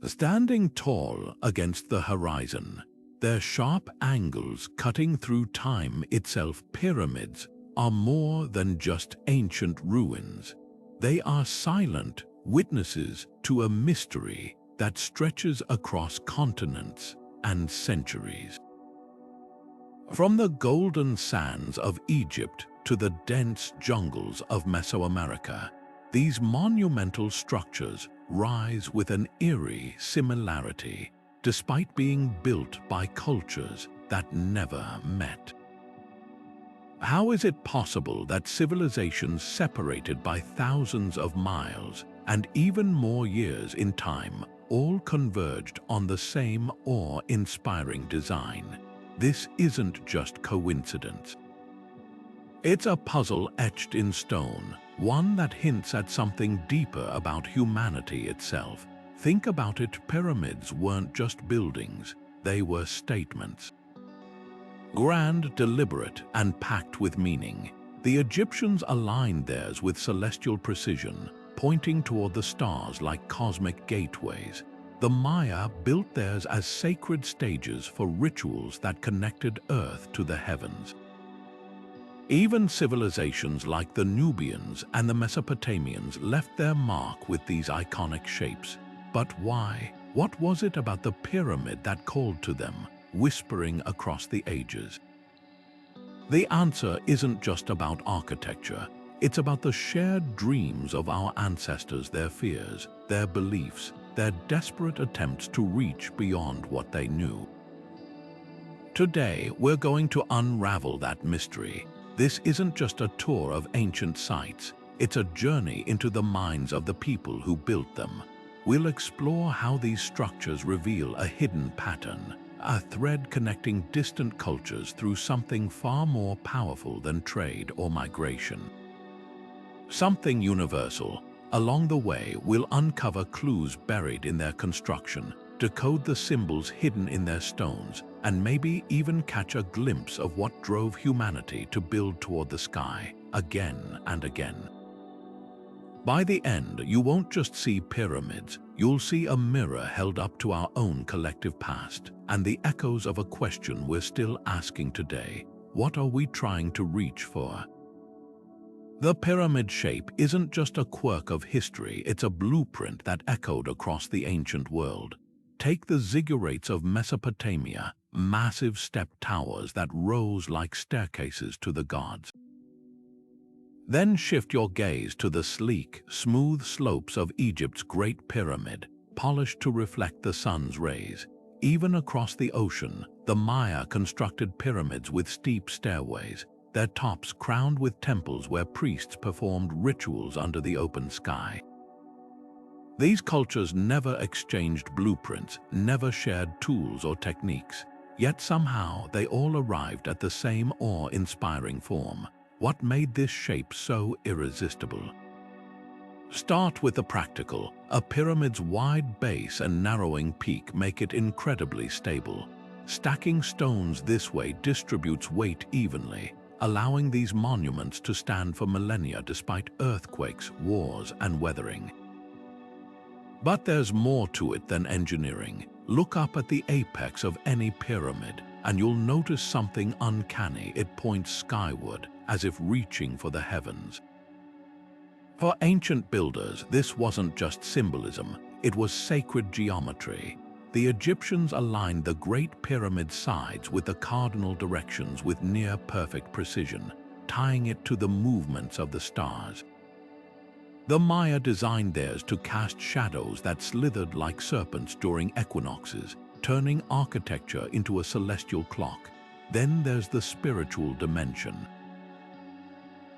Standing tall against the horizon, their sharp angles cutting through time itself, pyramids are more than just ancient ruins. They are silent witnesses to a mystery that stretches across continents and centuries. From the golden sands of Egypt to the dense jungles of Mesoamerica, these monumental structures rise with an eerie similarity, despite being built by cultures that never met. How is it possible that civilizations separated by thousands of miles and even more years in time all converged on the same awe-inspiring design? This isn't just coincidence. It's a puzzle etched in stone, one that hints at something deeper about humanity itself. Think about it, pyramids weren't just buildings, they were statements. Grand, deliberate, and packed with meaning, the Egyptians aligned theirs with celestial precision, pointing toward the stars like cosmic gateways. The Maya built theirs as sacred stages for rituals that connected Earth to the heavens. Even civilizations like the Nubians and the Mesopotamians left their mark with these iconic shapes. But why? What was it about the pyramid that called to them, whispering across the ages? The answer isn't just about architecture. It's about the shared dreams of our ancestors, their fears, their beliefs, their desperate attempts to reach beyond what they knew. Today, we're going to unravel that mystery. This isn't just a tour of ancient sites, it's a journey into the minds of the people who built them. We'll explore how these structures reveal a hidden pattern, a thread connecting distant cultures through something far more powerful than trade or migration. Something universal. Along the way, we'll uncover clues buried in their construction, decode the symbols hidden in their stones, and maybe even catch a glimpse of what drove humanity to build toward the sky again and again. By the end, you won't just see pyramids, you'll see a mirror held up to our own collective past and the echoes of a question we're still asking today: what are we trying to reach for? The pyramid shape isn't just a quirk of history, it's a blueprint that echoed across the ancient world. Take the Ziggurates of Mesopotamia, massive step towers that rose like staircases to the gods. Then shift your gaze to the sleek, smooth slopes of Egypt's Great Pyramid, polished to reflect the sun's rays. Even across the ocean, the Maya constructed pyramids with steep stairways, their tops crowned with temples where priests performed rituals under the open sky. These cultures never exchanged blueprints, never shared tools or techniques, yet somehow they all arrived at the same awe-inspiring form. What made this shape so irresistible? Start with the practical. A pyramid's wide base and narrowing peak make it incredibly stable. Stacking stones this way distributes weight evenly, allowing these monuments to stand for millennia despite earthquakes, wars, and weathering. But there's more to it than engineering. Look up at the apex of any pyramid, and you'll notice something uncanny. It points skyward, as if reaching for the heavens. For ancient builders, this wasn't just symbolism, it was sacred geometry. The Egyptians aligned the Great Pyramid sides with the cardinal directions with near-perfect precision, tying it to the movements of the stars. The Maya designed theirs to cast shadows that slithered like serpents during equinoxes, turning architecture into a celestial clock. Then there's the spiritual dimension.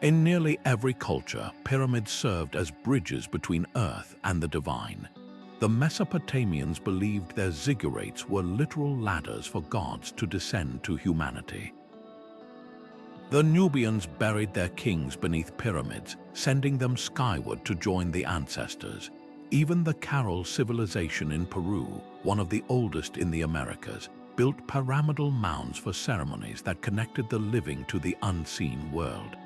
In nearly every culture, pyramids served as bridges between Earth and the divine. The Mesopotamians believed their ziggurates were literal ladders for gods to descend to humanity. The Nubians buried their kings beneath pyramids, sending them skyward to join the ancestors. Even the Carol civilization in Peru, one of the oldest in the Americas, built pyramidal mounds for ceremonies that connected the living to the unseen world.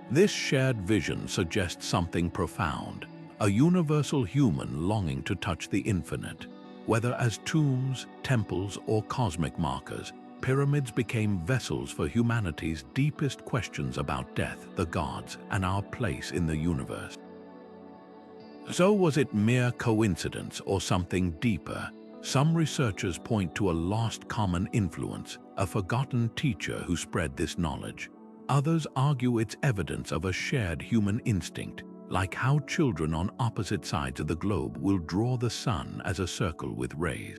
This shared vision suggests something profound. a universal human longing to touch the infinite. Whether as tombs, temples, or cosmic markers, pyramids became vessels for humanity's deepest questions about death, the gods, and our place in the universe. So was it mere coincidence or something deeper? Some researchers point to a lost common influence, a forgotten teacher who spread this knowledge. Others argue it's evidence of a shared human instinct, like how children on opposite sides of the globe will draw the sun as a circle with rays.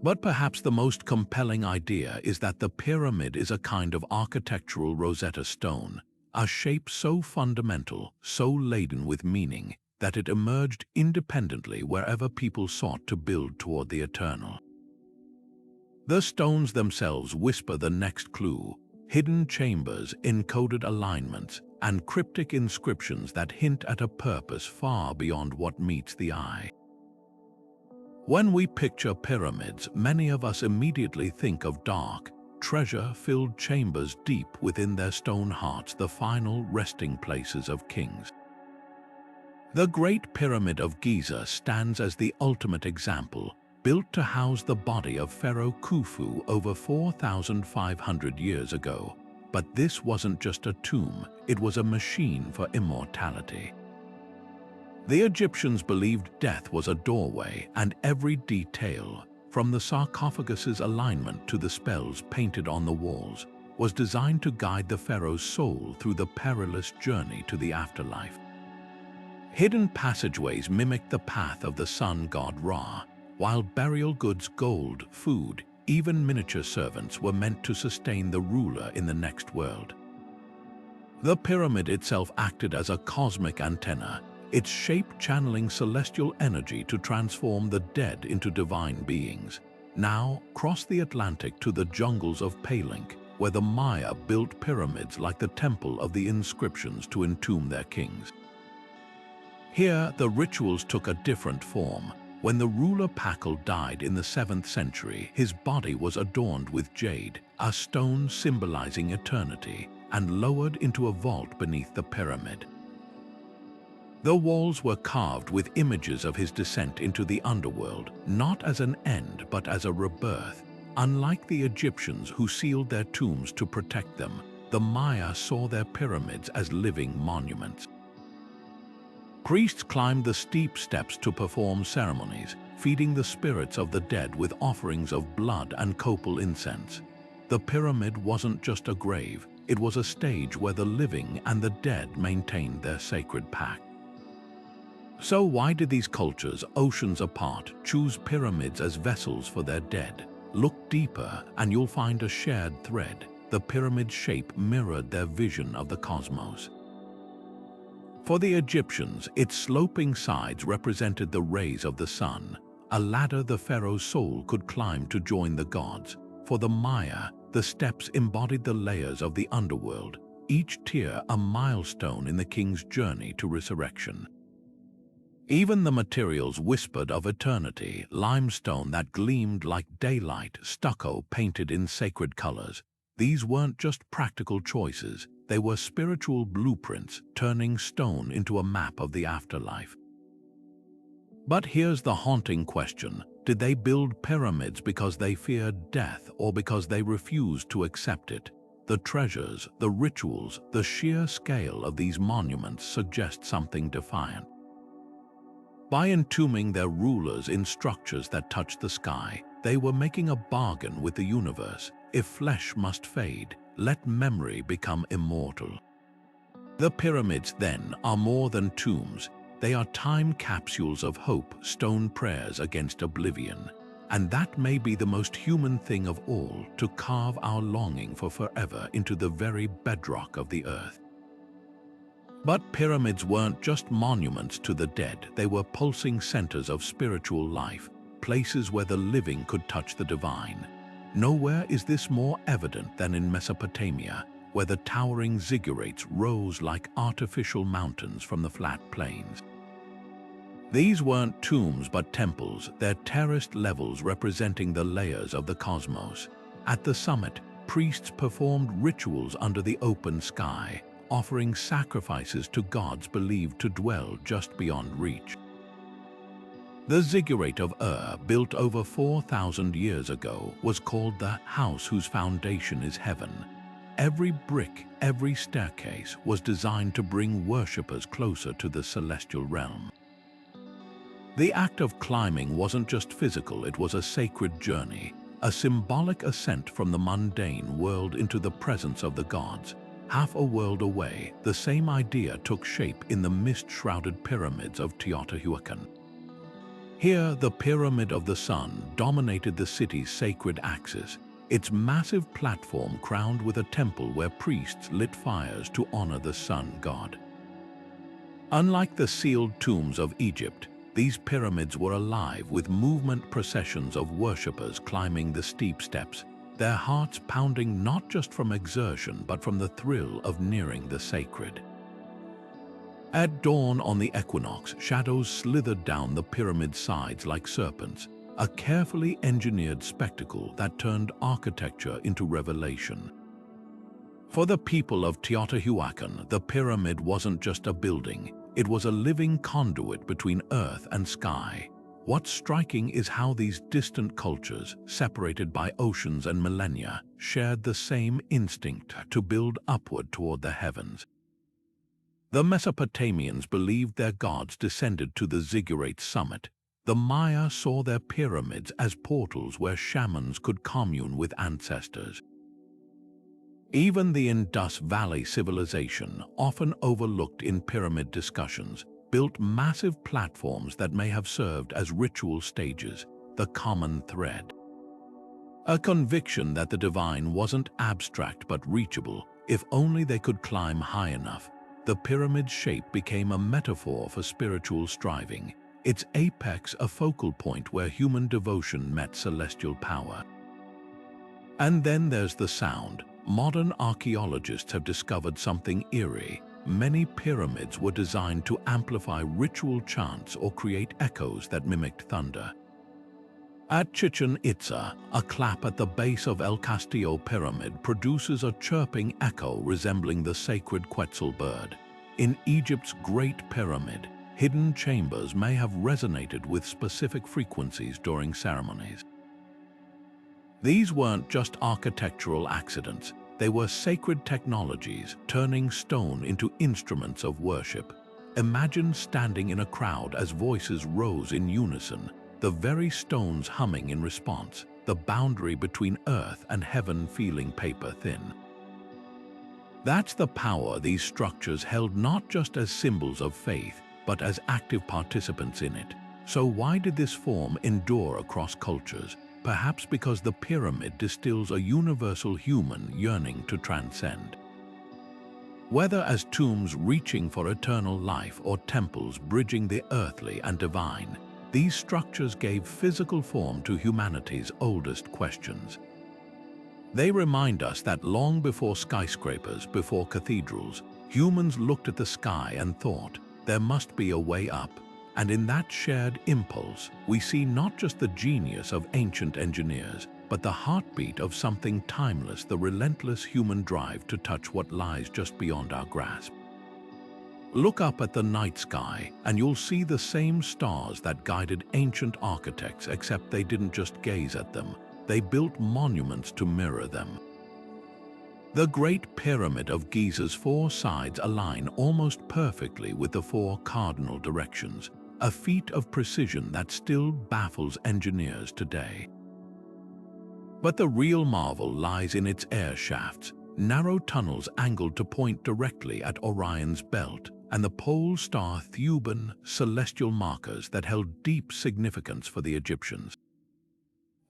But perhaps the most compelling idea is that the pyramid is a kind of architectural Rosetta Stone, a shape so fundamental, so laden with meaning, that it emerged independently wherever people sought to build toward the eternal. The stones themselves whisper the next clue: hidden chambers, encoded alignments, and cryptic inscriptions that hint at a purpose far beyond what meets the eye. When we picture pyramids, many of us immediately think of dark, treasure-filled chambers deep within their stone hearts, the final resting places of kings. The Great Pyramid of Giza stands as the ultimate example, built to house the body of Pharaoh Khufu over 4,500 years ago. But this wasn't just a tomb, it was a machine for immortality. The Egyptians believed death was a doorway, and every detail, from the sarcophagus's alignment to the spells painted on the walls, was designed to guide the pharaoh's soul through the perilous journey to the afterlife. Hidden passageways mimicked the path of the sun god Ra, while burial goods, gold, food, even miniature servants were meant to sustain the ruler in the next world. The pyramid itself acted as a cosmic antenna, its shape channeling celestial energy to transform the dead into divine beings. Now, cross the Atlantic to the jungles of Palenque, where the Maya built pyramids like the Temple of the Inscriptions to entomb their kings. Here, the rituals took a different form. When the ruler Pakal died in the 7th century, his body was adorned with jade, a stone symbolizing eternity, and lowered into a vault beneath the pyramid. The walls were carved with images of his descent into the underworld, not as an end but as a rebirth. Unlike the Egyptians who sealed their tombs to protect them, the Maya saw their pyramids as living monuments. Priests climbed the steep steps to perform ceremonies, feeding the spirits of the dead with offerings of blood and copal incense. The pyramid wasn't just a grave, it was a stage where the living and the dead maintained their sacred pact. So why did these cultures, oceans apart, choose pyramids as vessels for their dead? Look deeper and you'll find a shared thread. The pyramid's shape mirrored their vision of the cosmos. For the Egyptians, its sloping sides represented the rays of the sun, a ladder the pharaoh's soul could climb to join the gods. For the Maya, the steps embodied the layers of the underworld, each tier a milestone in the king's journey to resurrection. Even the materials whispered of eternity: limestone that gleamed like daylight, stucco painted in sacred colors. These weren't just practical choices, they were spiritual blueprints, turning stone into a map of the afterlife. But here's the haunting question: did they build pyramids because they feared death or because they refused to accept it? The treasures, the rituals, the sheer scale of these monuments suggest something defiant. By entombing their rulers in structures that touch the sky, they were making a bargain with the universe. If flesh must fade, let memory become immortal. The pyramids, then, are more than tombs. They are time capsules of hope, stone prayers against oblivion. And that may be the most human thing of all, to carve our longing for forever into the very bedrock of the earth. But pyramids weren't just monuments to the dead, they were pulsing centers of spiritual life, places where the living could touch the divine. Nowhere is this more evident than in Mesopotamia, where the towering Ziggurates rose like artificial mountains from the flat plains. These weren't tombs but temples, their terraced levels representing the layers of the cosmos. At the summit, priests performed rituals under the open sky, offering sacrifices to gods believed to dwell just beyond reach. The Ziggurat of built over 4,000 years ago, was called the house whose foundation is heaven. Every brick, every staircase was designed to bring worshippers closer to the celestial realm. The act of climbing wasn't just physical, it was a sacred journey, a symbolic ascent from the mundane world into the presence of the gods. Half a world away, the same idea took shape in the mist-shrouded pyramids of Teotihuacan. Here, the Pyramid of the Sun dominated the city's sacred axis, its massive platform crowned with a temple where priests lit fires to honor the sun god. Unlike the sealed tombs of Egypt, these pyramids were alive with movement processions of worshippers climbing the steep steps, their hearts pounding not just from exertion but from the thrill of nearing the sacred. At dawn on the equinox, shadows slithered down the pyramid sides like serpents, a carefully engineered spectacle that turned architecture into revelation. For the people of Teotihuacan, the pyramid wasn't just a building, it was a living conduit between earth and sky. What's striking is how these distant cultures, separated by oceans and millennia, shared the same instinct to build upward toward the heavens. The Mesopotamians believed their gods descended to the Ziggurates summit. The Maya saw their pyramids as portals where shamans could commune with ancestors. Even the Indus Valley civilization, often overlooked in pyramid discussions, built massive platforms that may have served as ritual stages, the common thread. A conviction that the divine wasn't abstract but reachable, if only they could climb high enough. The pyramid's shape became a metaphor for spiritual striving, its apex a focal point where human devotion met celestial power. And then there's the sound. Modern archaeologists have discovered something eerie. Many pyramids were designed to amplify ritual chants or create echoes that mimicked thunder. At Chichen Itza, a clap at the base of El Castillo Pyramid produces a chirping echo resembling the sacred Quetzal bird. In Egypt's Great Pyramid, hidden chambers may have resonated with specific frequencies during ceremonies. These weren't just architectural accidents, they were sacred technologies turning stone into instruments of worship. Imagine standing in a crowd as voices rose in unison, the very stones humming in response, the boundary between earth and heaven feeling paper thin. That's the power these structures held, not just as symbols of faith, but as active participants in it. So why did this form endure across cultures? Perhaps because the pyramid distills a universal human yearning to transcend. Whether as tombs reaching for eternal life or temples bridging the earthly and divine, these structures gave physical form to humanity's oldest questions. They remind us that long before skyscrapers, before cathedrals, humans looked at the sky and thought, there must be a way up. And in that shared impulse, we see not just the genius of ancient engineers, but the heartbeat of something timeless, the relentless human drive to touch what lies just beyond our grasp. Look up at the night sky, and you'll see the same stars that guided ancient architects, except they didn't just gaze at them, they built monuments to mirror them. The Great Pyramid of Giza's 4 sides align almost perfectly with the 4 cardinal directions, a feat of precision that still baffles engineers today. But the real marvel lies in its air shafts, narrow tunnels angled to point directly at Orion's belt, and the pole star Thuban, celestial markers that held deep significance for the Egyptians.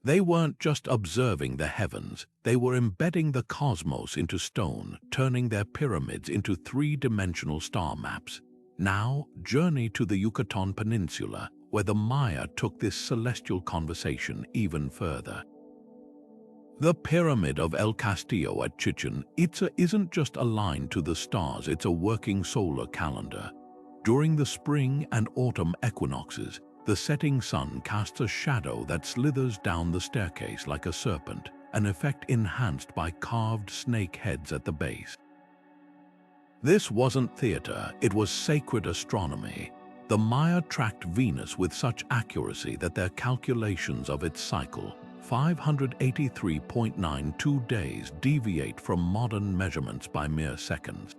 They weren't just observing the heavens, they were embedding the cosmos into stone, turning their pyramids into 3-dimensional star maps. Now, journey to the Yucatan Peninsula, where the Maya took this celestial conversation even further. The Pyramid of El Castillo at Chichen Itza isn't just aligned to the stars, it's a working solar calendar. During the spring and autumn equinoxes, the setting sun casts a shadow that slithers down the staircase like a serpent, an effect enhanced by carved snake heads at the base. This wasn't theater, it was sacred astronomy. The Maya tracked Venus with such accuracy that their calculations of its cycle, 583.92 days, deviate from modern measurements by mere seconds.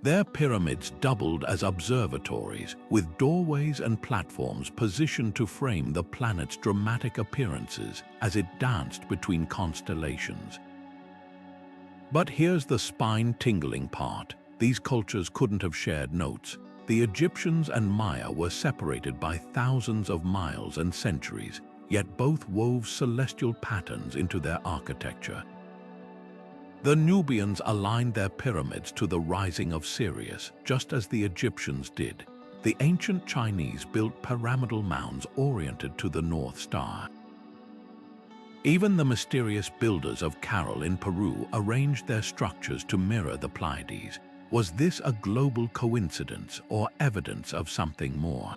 Their pyramids doubled as observatories, with doorways and platforms positioned to frame the planet's dramatic appearances as it danced between constellations. But here's the spine-tingling part. These cultures couldn't have shared notes. The Egyptians and Maya were separated by thousands of miles and centuries, yet both wove celestial patterns into their architecture. The Nubians aligned their pyramids to the rising of Sirius, just as the Egyptians did. The ancient Chinese built pyramidal mounds oriented to the North Star. Even the mysterious builders of Caral in Peru arranged their structures to mirror the Pleiades. Was this a global coincidence or evidence of something more?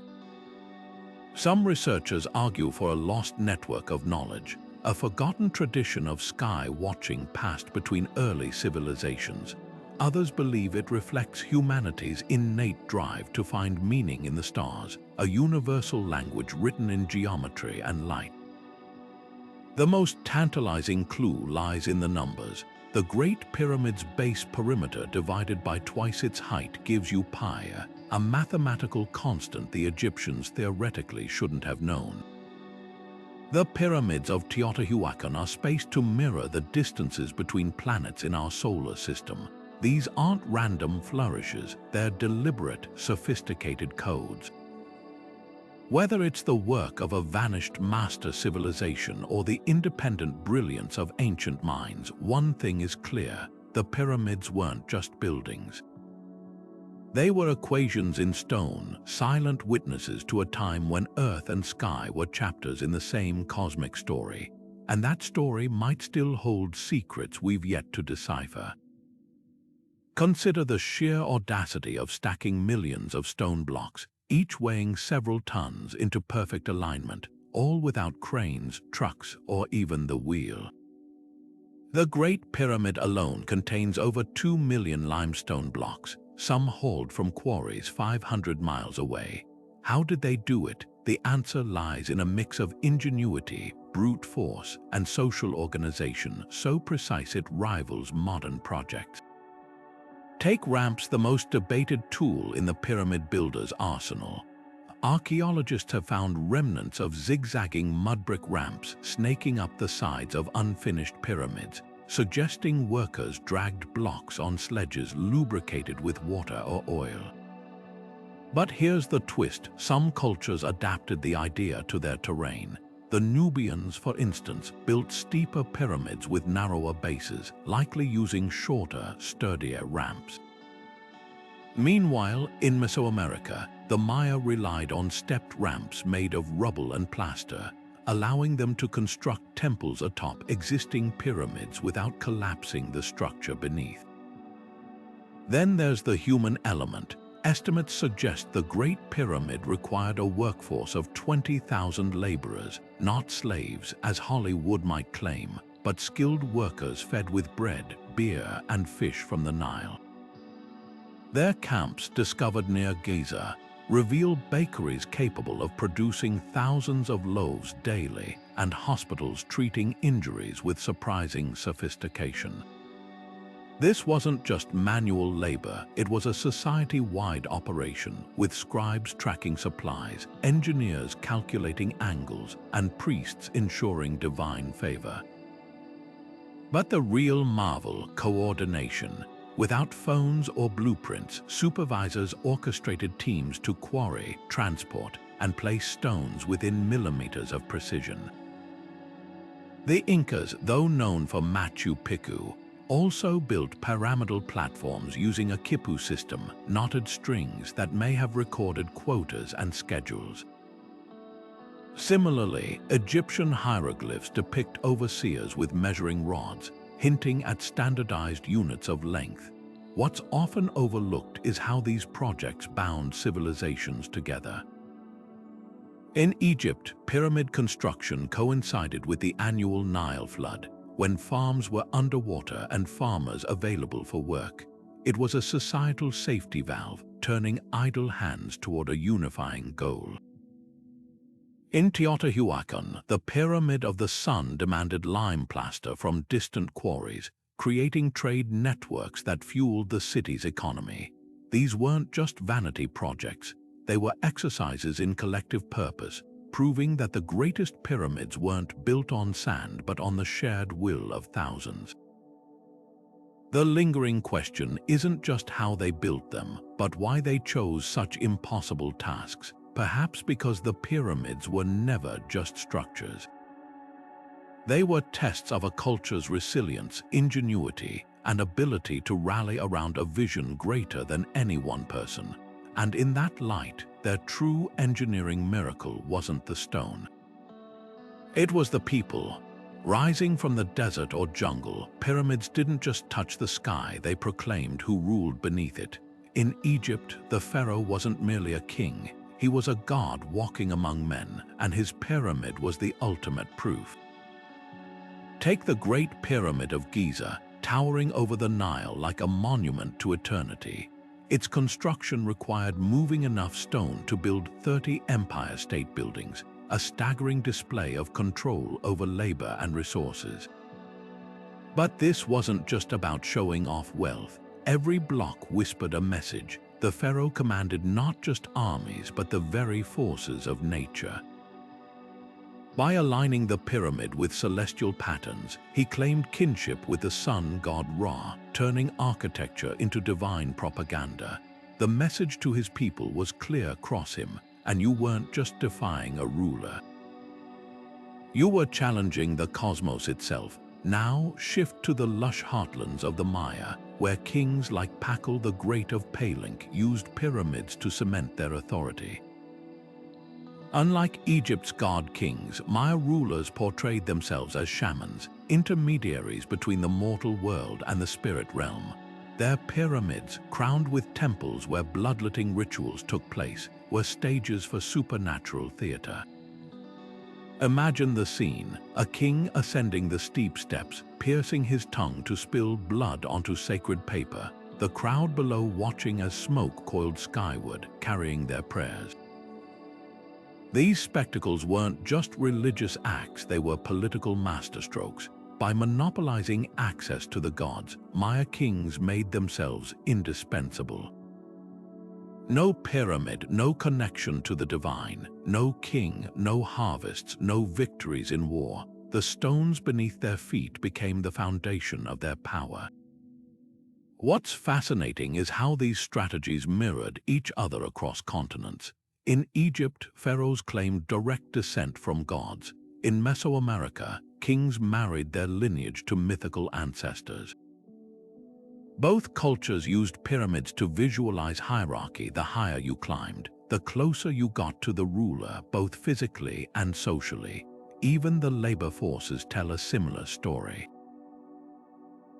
Some researchers argue for a lost network of knowledge, a forgotten tradition of sky watching passed between early civilizations. Others believe it reflects humanity's innate drive to find meaning in the stars, a universal language written in geometry and light. The most tantalizing clue lies in the numbers. The Great Pyramid's base perimeter divided by twice its height gives you pi, a mathematical constant the Egyptians theoretically shouldn't have known. The pyramids of Teotihuacan are spaced to mirror the distances between planets in our solar system. These aren't random flourishes, they're deliberate, sophisticated codes. Whether it's the work of a vanished master civilization or the independent brilliance of ancient minds, one thing is clear: the pyramids weren't just buildings. They were equations in stone, silent witnesses to a time when earth and sky were chapters in the same cosmic story. And that story might still hold secrets we've yet to decipher. Consider the sheer audacity of stacking millions of stone blocks, each weighing several tons, into perfect alignment, all without cranes, trucks, or even the wheel. The Great Pyramid alone contains over 2 million limestone blocks, some hauled from quarries 500 miles away. How did they do it? The answer lies in a mix of ingenuity, brute force, and social organization so precise it rivals modern projects. Take ramps, the most debated tool in the pyramid builder's arsenal. Archaeologists have found remnants of zigzagging mud-brick ramps snaking up the sides of unfinished pyramids, suggesting workers dragged blocks on sledges lubricated with water or oil. But here's the twist: some cultures adapted the idea to their terrain. The Nubians, for instance, built steeper pyramids with narrower bases, likely using shorter, sturdier ramps. Meanwhile, in Mesoamerica, the Maya relied on stepped ramps made of rubble and plaster, allowing them to construct temples atop existing pyramids without collapsing the structure beneath. Then there's the human element. Estimates suggest the Great Pyramid required a workforce of 20,000 laborers, not slaves, as Hollywood might claim, but skilled workers fed with bread, beer, and fish from the Nile. Their camps, discovered near Giza, reveal bakeries capable of producing thousands of loaves daily and hospitals treating injuries with surprising sophistication. This wasn't just manual labor, it was a society-wide operation, with scribes tracking supplies, engineers calculating angles, and priests ensuring divine favor. But the real marvel: coordination. Without phones or blueprints, supervisors orchestrated teams to quarry, transport, and place stones within millimeters of precision. The Incas, though known for Machu Picchu, also built pyramidal platforms using a quipu system, knotted strings that may have recorded quotas and schedules. Similarly, Egyptian hieroglyphs depict overseers with measuring rods, hinting at standardized units of length. What's often overlooked is how these projects bound civilizations together. In Egypt, pyramid construction coincided with the annual Nile flood, when farms were underwater and farmers available for work. It was a societal safety valve, turning idle hands toward a unifying goal. In Teotihuacan, the Pyramid of the Sun demanded lime plaster from distant quarries, creating trade networks that fueled the city's economy. These weren't just vanity projects, they were exercises in collective purpose, proving that the greatest pyramids weren't built on sand but on the shared will of thousands. The lingering question isn't just how they built them, but why they chose such impossible tasks, perhaps because the pyramids were never just structures. They were tests of a culture's resilience, ingenuity, and ability to rally around a vision greater than any one person. And in that light, their true engineering miracle wasn't the stone. It was the people. Rising from the desert or jungle, pyramids didn't just touch the sky, they proclaimed who ruled beneath it. In Egypt, the pharaoh wasn't merely a king, he was a god walking among men, and his pyramid was the ultimate proof. Take the Great Pyramid of Giza, towering over the Nile like a monument to eternity. Its construction required moving enough stone to build 30 Empire State Buildings, a staggering display of control over labor and resources. But this wasn't just about showing off wealth. Every block whispered a message. The pharaoh commanded not just armies, but the very forces of nature. By aligning the pyramid with celestial patterns, he claimed kinship with the sun god Ra, turning architecture into divine propaganda. The message to his people was clear across him, and you weren't just defying a ruler. You were challenging the cosmos itself. Now shift to the lush heartlands of the Maya, where kings like Pakal the Great of Palenque used pyramids to cement their authority. Unlike Egypt's god-kings, Maya rulers portrayed themselves as shamans, intermediaries between the mortal world and the spirit realm. Their pyramids, crowned with temples where bloodletting rituals took place, were stages for supernatural theater. Imagine the scene, a king ascending the steep steps, piercing his tongue to spill blood onto sacred paper, the crowd below watching as smoke coiled skyward, carrying their prayers. These spectacles weren't just religious acts, they were political masterstrokes. By monopolizing access to the gods, Maya kings made themselves indispensable. No pyramid, no connection to the divine, no king, no harvests, no victories in war. The stones beneath their feet became the foundation of their power. What's fascinating is how these strategies mirrored each other across continents. In Egypt, pharaohs claimed direct descent from gods. In Mesoamerica, kings married their lineage to mythical ancestors. Both cultures used pyramids to visualize hierarchy. The higher you climbed, the closer you got to the ruler, both physically and socially. Even the labor forces tell a similar story.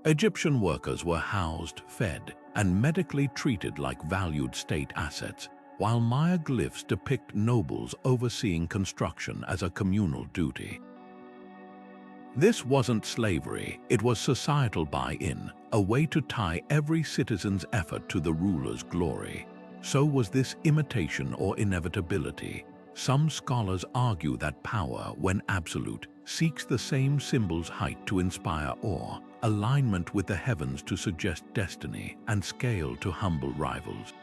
Egyptian workers were housed, fed, and medically treated like valued state assets, while Maya glyphs depict nobles overseeing construction as a communal duty. This wasn't slavery, it was societal buy-in, a way to tie every citizen's effort to the ruler's glory. So was this imitation or inevitability? Some scholars argue that power, when absolute, seeks the same symbol's height to inspire awe, alignment with the heavens to suggest destiny, and scale to humble rivals.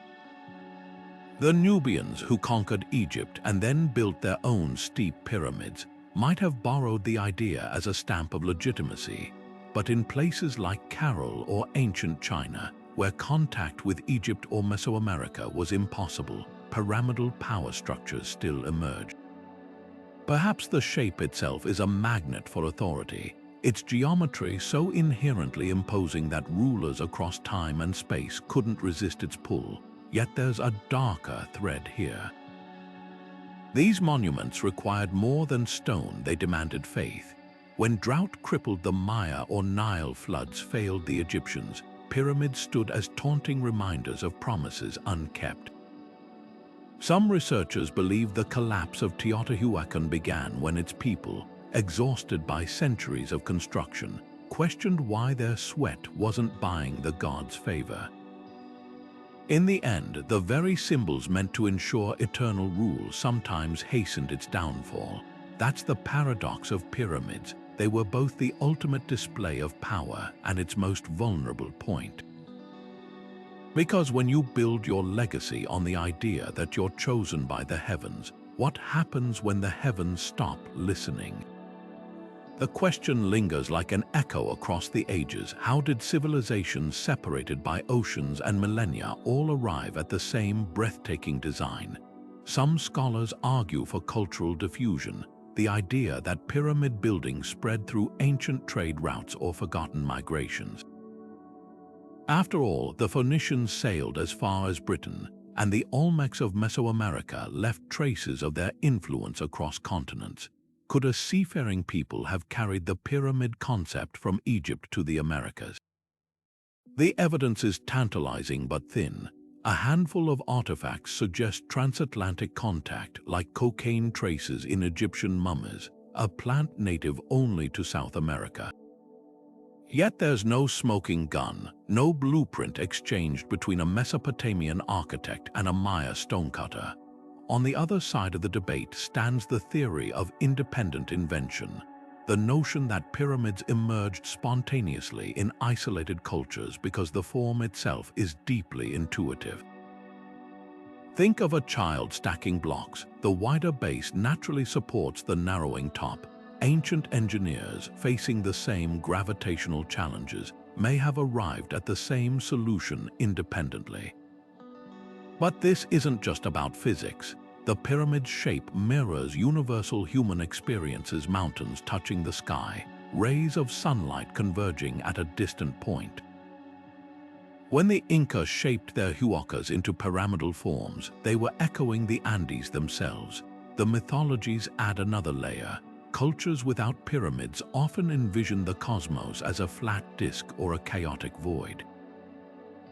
The Nubians, who conquered Egypt and then built their own steep pyramids, might have borrowed the idea as a stamp of legitimacy, but in places like Caral or ancient China, where contact with Egypt or Mesoamerica was impossible, pyramidal power structures still emerged. Perhaps the shape itself is a magnet for authority, its geometry so inherently imposing that rulers across time and space couldn't resist its pull. Yet there's a darker thread here. These monuments required more than stone, they demanded faith. When drought crippled the Maya or Nile floods failed the Egyptians, pyramids stood as taunting reminders of promises unkept. Some researchers believe the collapse of Teotihuacan began when its people, exhausted by centuries of construction, questioned why their sweat wasn't buying the gods' favor. In the end, the very symbols meant to ensure eternal rule sometimes hastened its downfall. That's the paradox of pyramids. They were both the ultimate display of power and its most vulnerable point. Because when you build your legacy on the idea that you're chosen by the heavens, what happens when the heavens stop listening? The question lingers like an echo across the ages. How did civilizations separated by oceans and millennia all arrive at the same breathtaking design? Some scholars argue for cultural diffusion, the idea that pyramid building spread through ancient trade routes or forgotten migrations. After all, the Phoenicians sailed as far as Britain, and the Olmecs of Mesoamerica left traces of their influence across continents. Could a seafaring people have carried the pyramid concept from Egypt to the Americas? The evidence is tantalizing but thin. A handful of artifacts suggest transatlantic contact, like cocaine traces in Egyptian mummies, a plant native only to South America. Yet there's no smoking gun, no blueprint exchanged between a Mesopotamian architect and a Maya stonecutter. On the other side of the debate stands the theory of independent invention, the notion that pyramids emerged spontaneously in isolated cultures because the form itself is deeply intuitive. Think of a child stacking blocks. The wider base naturally supports the narrowing top. Ancient engineers, facing the same gravitational challenges, may have arrived at the same solution independently. But this isn't just about physics. The pyramid's shape mirrors universal human experiences: mountains touching the sky, rays of sunlight converging at a distant point. When the Inca shaped their huacas into pyramidal forms, they were echoing the Andes themselves. The mythologies add another layer. Cultures without pyramids often envision the cosmos as a flat disk or a chaotic void.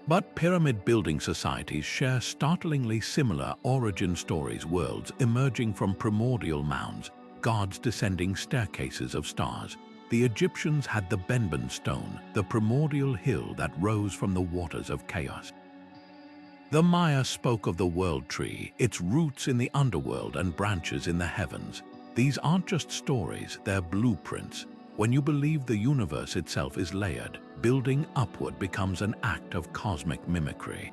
But pyramid-building societies share startlingly similar origin stories: worlds emerging from primordial mounds, gods descending staircases of stars. The Egyptians had the Benben stone, the primordial hill that rose from the waters of chaos. The Maya spoke of the world tree, its roots in the underworld and branches in the heavens. These aren't just stories, they're blueprints. When you believe the universe itself is layered, building upward becomes an act of cosmic mimicry.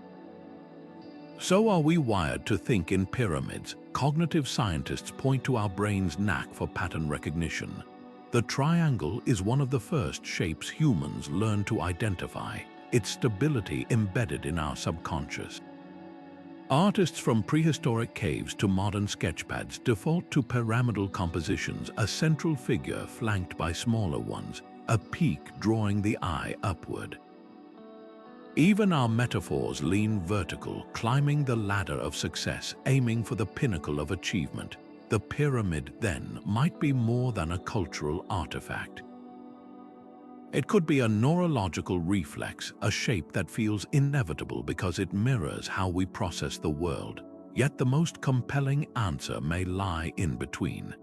So are we wired to think in pyramids? Cognitive scientists point to our brain's knack for pattern recognition. The triangle is one of the first shapes humans learn to identify, its stability embedded in our subconscious. Artists from prehistoric caves to modern sketchpads default to pyramidal compositions, a central figure flanked by smaller ones, a peak drawing the eye upward. Even our metaphors lean vertical, climbing the ladder of success, aiming for the pinnacle of achievement. The pyramid, then, might be more than a cultural artifact. It could be a neurological reflex, a shape that feels inevitable because it mirrors how we process the world. Yet the most compelling answer may lie in between.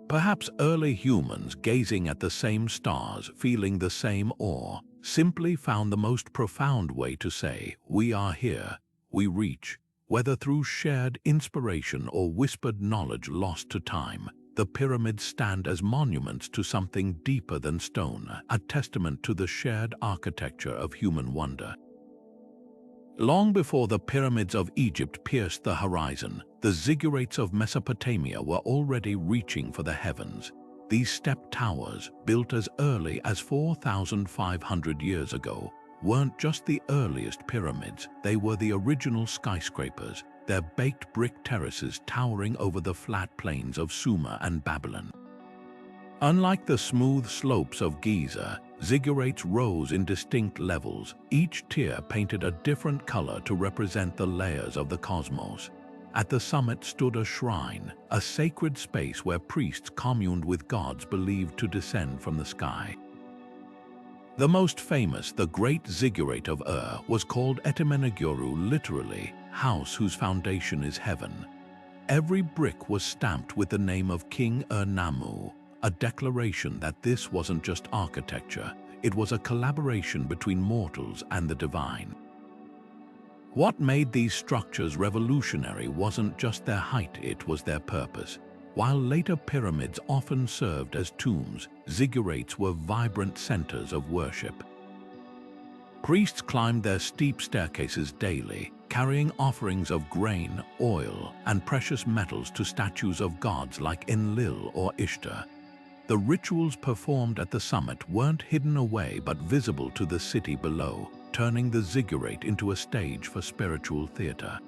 Perhaps early humans, gazing at the same stars, feeling the same awe, simply found the most profound way to say, "We are here, we reach." Whether through shared inspiration or whispered knowledge lost to time, the pyramids stand as monuments to something deeper than stone, a testament to the shared architecture of human wonder. Long before the pyramids of Egypt pierced the horizon, the Ziggurates of Mesopotamia were already reaching for the heavens. These step towers, built as early as 4,500 years ago, weren't just the earliest pyramids, they were the original skyscrapers, their baked brick terraces towering over the flat plains of Sumer and Babylon. Unlike the smooth slopes of Giza, Ziggurates rose in distinct levels, each tier painted a different color to represent the layers of the cosmos. At the summit stood a shrine, a sacred space where priests communed with gods believed to descend from the sky. The most famous, the Great Ziggurate of was called Etemeneguru, literally, house whose foundation is heaven. Every brick was stamped with the name of King Namu, a declaration that this wasn't just architecture, it was a collaboration between mortals and the divine. What made these structures revolutionary wasn't just their height, it was their purpose. While later pyramids often served as tombs, ziggurates were vibrant centers of worship. Priests climbed their steep staircases daily, carrying offerings of grain, oil, and precious metals to statues of gods like Enlil or Ishtar. The rituals performed at the summit weren't hidden away but visible to the city below, turning the ziggurat into a stage for spiritual theater.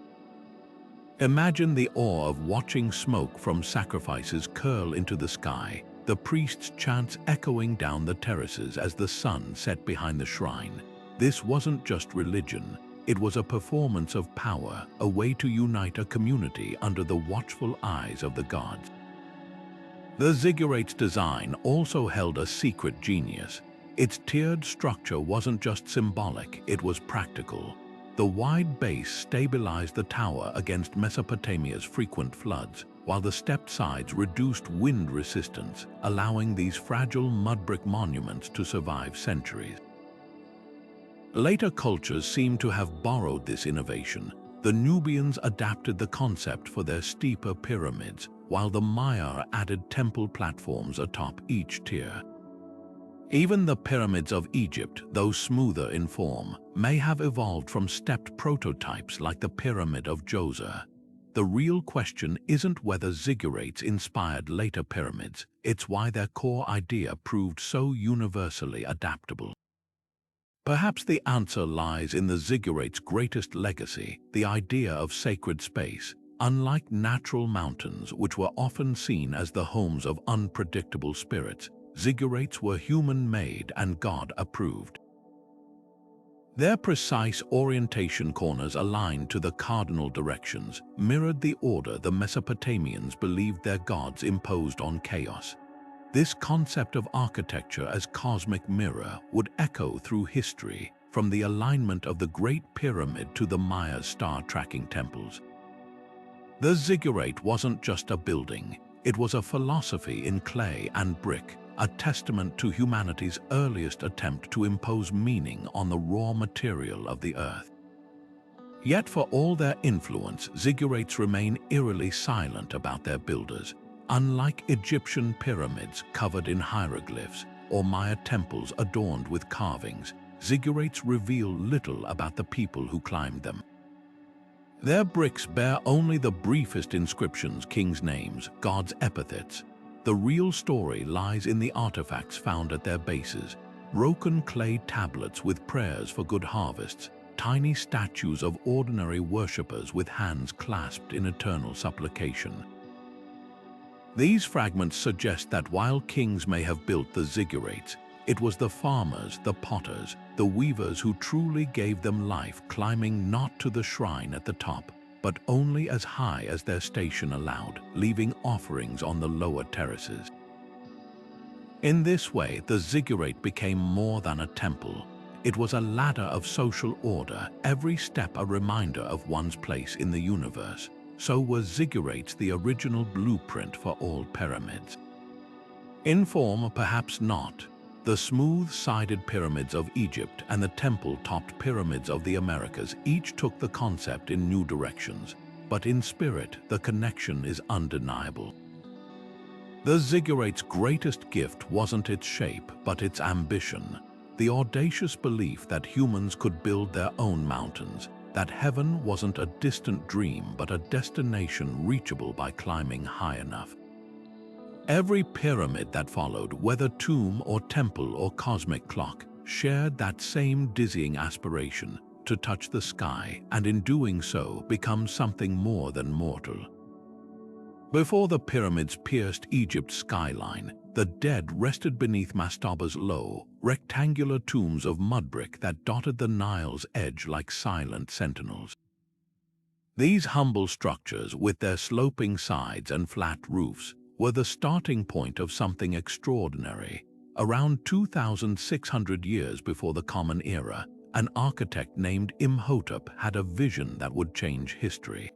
Imagine the awe of watching smoke from sacrifices curl into the sky, the priests' chants echoing down the terraces as the sun set behind the shrine. This wasn't just religion, it was a performance of power, a way to unite a community under the watchful eyes of the gods. The ziggurate's design also held a secret genius. Its tiered structure wasn't just symbolic, it was practical. The wide base stabilized the tower against Mesopotamia's frequent floods, while the stepped sides reduced wind resistance, allowing these fragile mud brick monuments to survive centuries. Later cultures seem to have borrowed this innovation. The Nubians adapted the concept for their steeper pyramids, while the Maya added temple platforms atop each tier. Even the pyramids of Egypt, though smoother in form, may have evolved from stepped prototypes like the Pyramid of Djoser. The real question isn't whether ziggurates inspired later pyramids, it's why their core idea proved so universally adaptable. Perhaps the answer lies in the ziggurate's greatest legacy, the idea of sacred space. Unlike natural mountains, which were often seen as the homes of unpredictable spirits, ziggurates were human-made and God-approved. Their precise orientation, corners aligned to the cardinal directions, mirrored the order the Mesopotamians believed their gods imposed on chaos. This concept of architecture as cosmic mirror would echo through history, from the alignment of the Great Pyramid to the Maya star-tracking temples. The ziggurat wasn't just a building, it was a philosophy in clay and brick, a testament to humanity's earliest attempt to impose meaning on the raw material of the earth. Yet for all their influence, ziggurates remain eerily silent about their builders. Unlike Egyptian pyramids covered in hieroglyphs or Maya temples adorned with carvings, ziggurates reveal little about the people who climbed them. Their bricks bear only the briefest inscriptions, kings' names, gods' epithets. The real story lies in the artifacts found at their bases: broken clay tablets with prayers for good harvests, tiny statues of ordinary worshippers with hands clasped in eternal supplication. These fragments suggest that while kings may have built the ziggurates, it was the farmers, the potters, the weavers who truly gave them life, climbing not to the shrine at the top, but only as high as their station allowed, leaving offerings on the lower terraces. In this way, the ziggurat became more than a temple. It was a ladder of social order, every step a reminder of one's place in the universe. So were ziggurates the original blueprint for all pyramids. In form, perhaps not. The smooth-sided pyramids of Egypt and the temple-topped pyramids of the Americas each took the concept in new directions, but in spirit, the connection is undeniable. The ziggurate's greatest gift wasn't its shape, but its ambition, the audacious belief that humans could build their own mountains, that heaven wasn't a distant dream but a destination reachable by climbing high enough. Every pyramid that followed, whether tomb or temple or cosmic clock, shared that same dizzying aspiration to touch the sky and in doing so become something more than mortal. Before the pyramids pierced Egypt's skyline, the dead rested beneath mastaba's low, rectangular tombs of mud brick that dotted the Nile's edge like silent sentinels. These humble structures, with their sloping sides and flat roofs, were the starting point of something extraordinary. Around 2,600 years before the Common Era, an architect named Imhotep had a vision that would change history.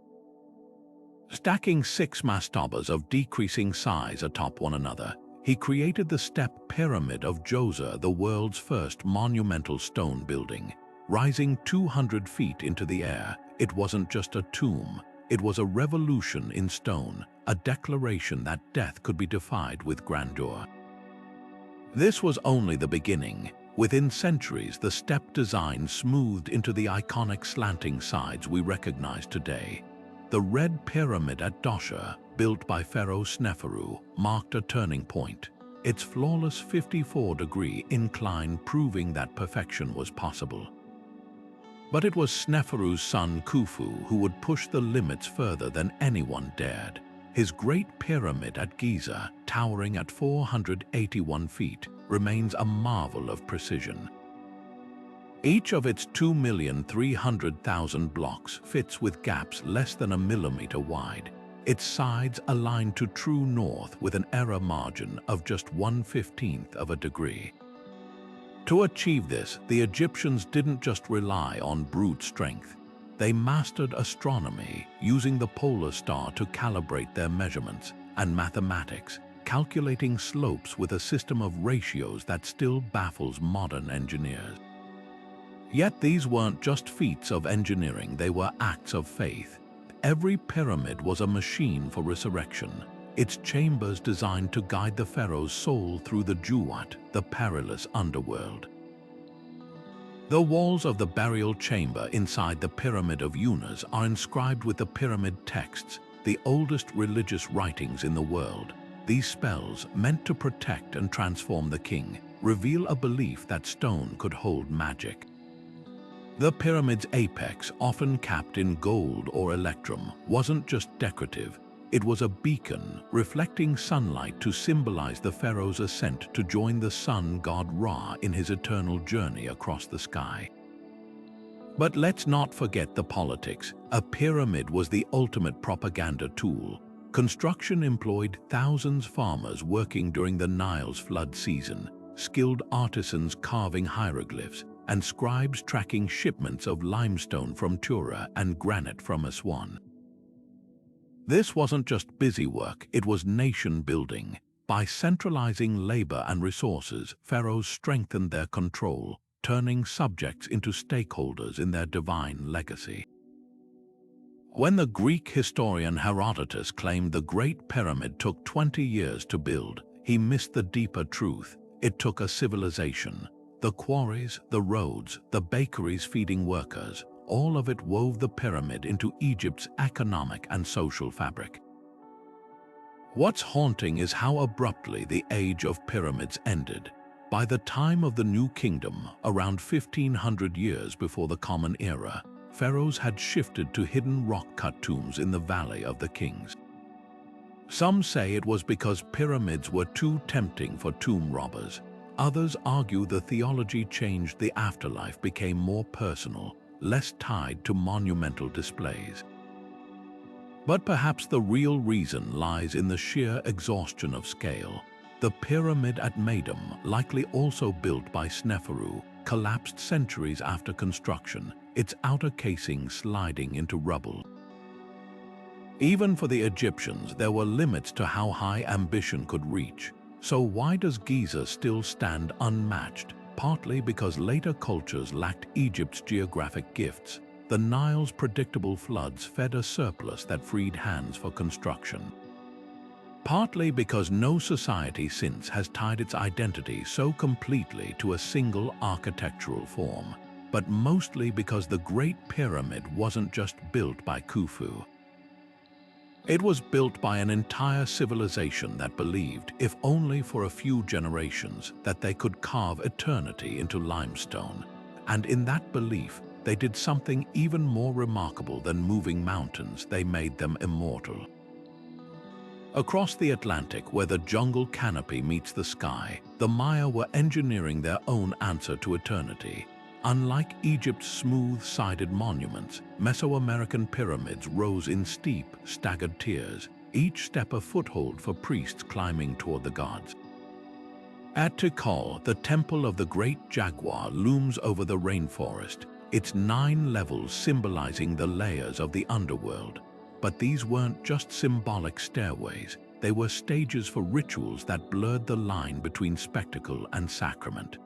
Stacking 6 mastabas of decreasing size atop one another, he created the step pyramid of Djoser, the world's first monumental stone building. Rising 200 feet into the air, It wasn't just a tomb, it was a revolution in stone, a declaration that death could be defied with grandeur. This was only the beginning. Within centuries, the step design smoothed into the iconic slanting sides we recognize today. The Red Pyramid at Dosha, built by Pharaoh Sneferu, marked a turning point, its flawless 54-degree incline proving that perfection was possible. But it was Sneferu's son Khufu who would push the limits further than anyone dared. His Great Pyramid at Giza, towering at 481 feet, remains a marvel of precision. Each of its 2,300,000 blocks fits with gaps less than a millimeter wide, its sides aligned to true north with an error margin of just 1/15 of a degree. To achieve this, the Egyptians didn't just rely on brute strength. They mastered astronomy, using the polar star to calibrate their measurements, and mathematics, calculating slopes with a system of ratios that still baffles modern engineers. Yet these weren't just feats of engineering, they were acts of faith. Every pyramid was a machine for resurrection, its chambers designed to guide the pharaoh's soul through the Juwat, the perilous underworld. The walls of the burial chamber inside the Pyramid of Unas are inscribed with the pyramid texts, the oldest religious writings in the world. These spells, meant to protect and transform the king, reveal a belief that stone could hold magic. The pyramid's apex, often capped in gold or electrum, wasn't just decorative. It was a beacon, reflecting sunlight to symbolize the pharaoh's ascent to join the sun god Ra in his eternal journey across the sky. But let's not forget the politics. A pyramid was the ultimate propaganda tool. Construction employed thousands of farmers working during the Nile's flood season, skilled artisans carving hieroglyphs, and scribes tracking shipments of limestone from Tura and granite from Aswan. This wasn't just busy work, it was nation-building. By centralizing labor and resources, pharaohs strengthened their control, turning subjects into stakeholders in their divine legacy. When the Greek historian Herodotus claimed the Great Pyramid took 20 years to build, he missed the deeper truth. It took a civilization. The quarries, the roads, the bakeries feeding workers, all of it wove the pyramid into Egypt's economic and social fabric. What's haunting is how abruptly the age of pyramids ended. By the time of the New Kingdom, around 1500 years before the Common Era, pharaohs had shifted to hidden rock-cut tombs in the Valley of the Kings. Some say it was because pyramids were too tempting for tomb robbers. Others argue the theology changed, the afterlife became more personal, less tied to monumental displays. But perhaps the real reason lies in the sheer exhaustion of scale. The pyramid at Meidum, likely also built by Sneferu, collapsed centuries after construction, its outer casing sliding into rubble. Even for the Egyptians, there were limits to how high ambition could reach. So why does Giza still stand unmatched? Partly because later cultures lacked Egypt's geographic gifts. The Nile's predictable floods fed a surplus that freed hands for construction. Partly because no society since has tied its identity so completely to a single architectural form. But mostly because the Great Pyramid wasn't just built by Khufu. It was built by an entire civilization that believed, if only for a few generations, that they could carve eternity into limestone. And in that belief, they did something even more remarkable than moving mountains. They made them immortal. Across the Atlantic, where the jungle canopy meets the sky, the Maya were engineering their own answer to eternity. Unlike Egypt's smooth-sided monuments, Mesoamerican pyramids rose in steep, staggered tiers, each step a foothold for priests climbing toward the gods. At Tikal, the temple of the Great Jaguar looms over the rainforest, its 9 levels symbolizing the layers of the underworld. But these weren't just symbolic stairways, they were stages for rituals that blurred the line between spectacle and sacrament.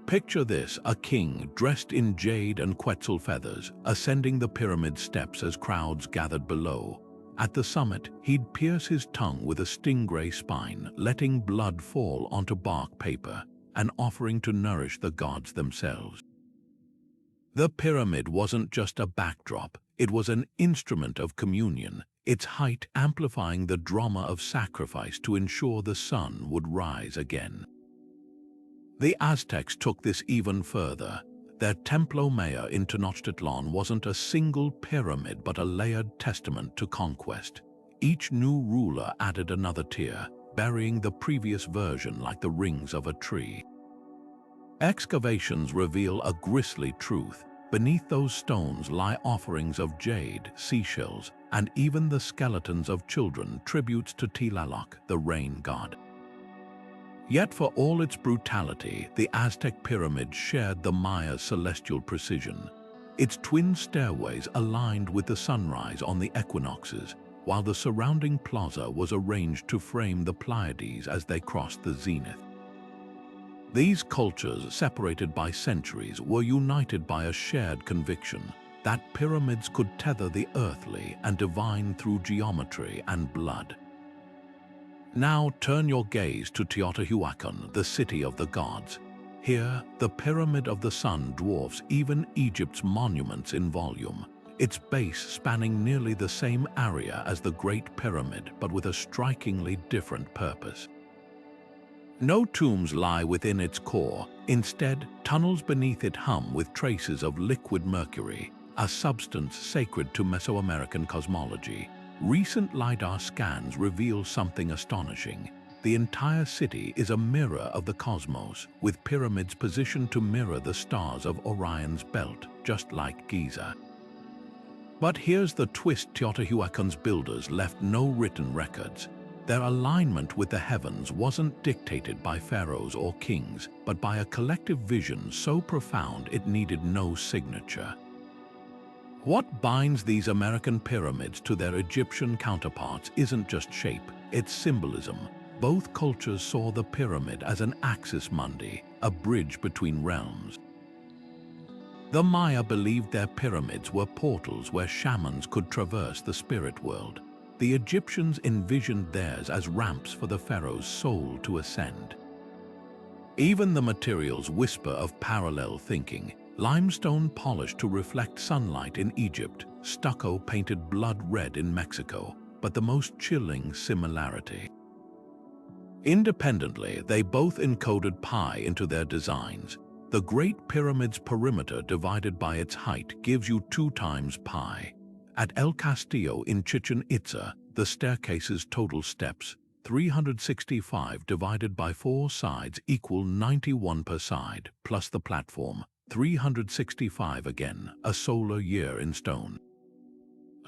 Picture this, a king dressed in jade and quetzal feathers, ascending the pyramid steps as crowds gathered below. At the summit, he'd pierce his tongue with a stingray spine, letting blood fall onto bark paper, an offering to nourish the gods themselves. The pyramid wasn't just a backdrop, it was an instrument of communion, its height amplifying the drama of sacrifice to ensure the sun would rise again. The Aztecs took this even further. Their Templo Mayor in Tenochtitlan wasn't a single pyramid but a layered testament to conquest. Each new ruler added another tier, burying the previous version like the rings of a tree. Excavations reveal a grisly truth. Beneath those stones lie offerings of jade, seashells, and even the skeletons of children, tributes to Tlaloc, the rain god. Yet for all its brutality, the Aztec pyramid shared the Maya's celestial precision. Its twin stairways aligned with the sunrise on the equinoxes, while the surrounding plaza was arranged to frame the Pleiades as they crossed the zenith. These cultures, separated by centuries, were united by a shared conviction that pyramids could tether the earthly and divine through geometry and blood. Now turn your gaze to Teotihuacan, the city of the gods. Here, the Pyramid of the Sun dwarfs even Egypt's monuments in volume, its base spanning nearly the same area as the Great Pyramid, but with a strikingly different purpose. No tombs lie within its core. Instead, tunnels beneath it hum with traces of liquid mercury, a substance sacred to Mesoamerican cosmology. Recent LiDAR scans reveal something astonishing. The entire city is a mirror of the cosmos, with pyramids positioned to mirror the stars of Orion's belt, just like Giza. But here's the twist: Teotihuacan's builders left no written records. Their alignment with the heavens wasn't dictated by pharaohs or kings, but by a collective vision so profound it needed no signature. What binds these American pyramids to their Egyptian counterparts isn't just shape, it's symbolism. Both cultures saw the pyramid as an axis mundi, a bridge between realms. The Maya believed their pyramids were portals where shamans could traverse the spirit world. The Egyptians envisioned theirs as ramps for the pharaoh's soul to ascend. Even the materials whisper of parallel thinking. Limestone polished to reflect sunlight in Egypt, stucco painted blood red in Mexico, but the most chilling similarity. Independently, they both encoded pi into their designs. The Great Pyramid's perimeter divided by its height gives you 2 times pi. At El Castillo in Chichen Itza, the staircase's total steps, 365 divided by 4 sides equal 91 per side, plus the platform, 365 again, a solar year in stone.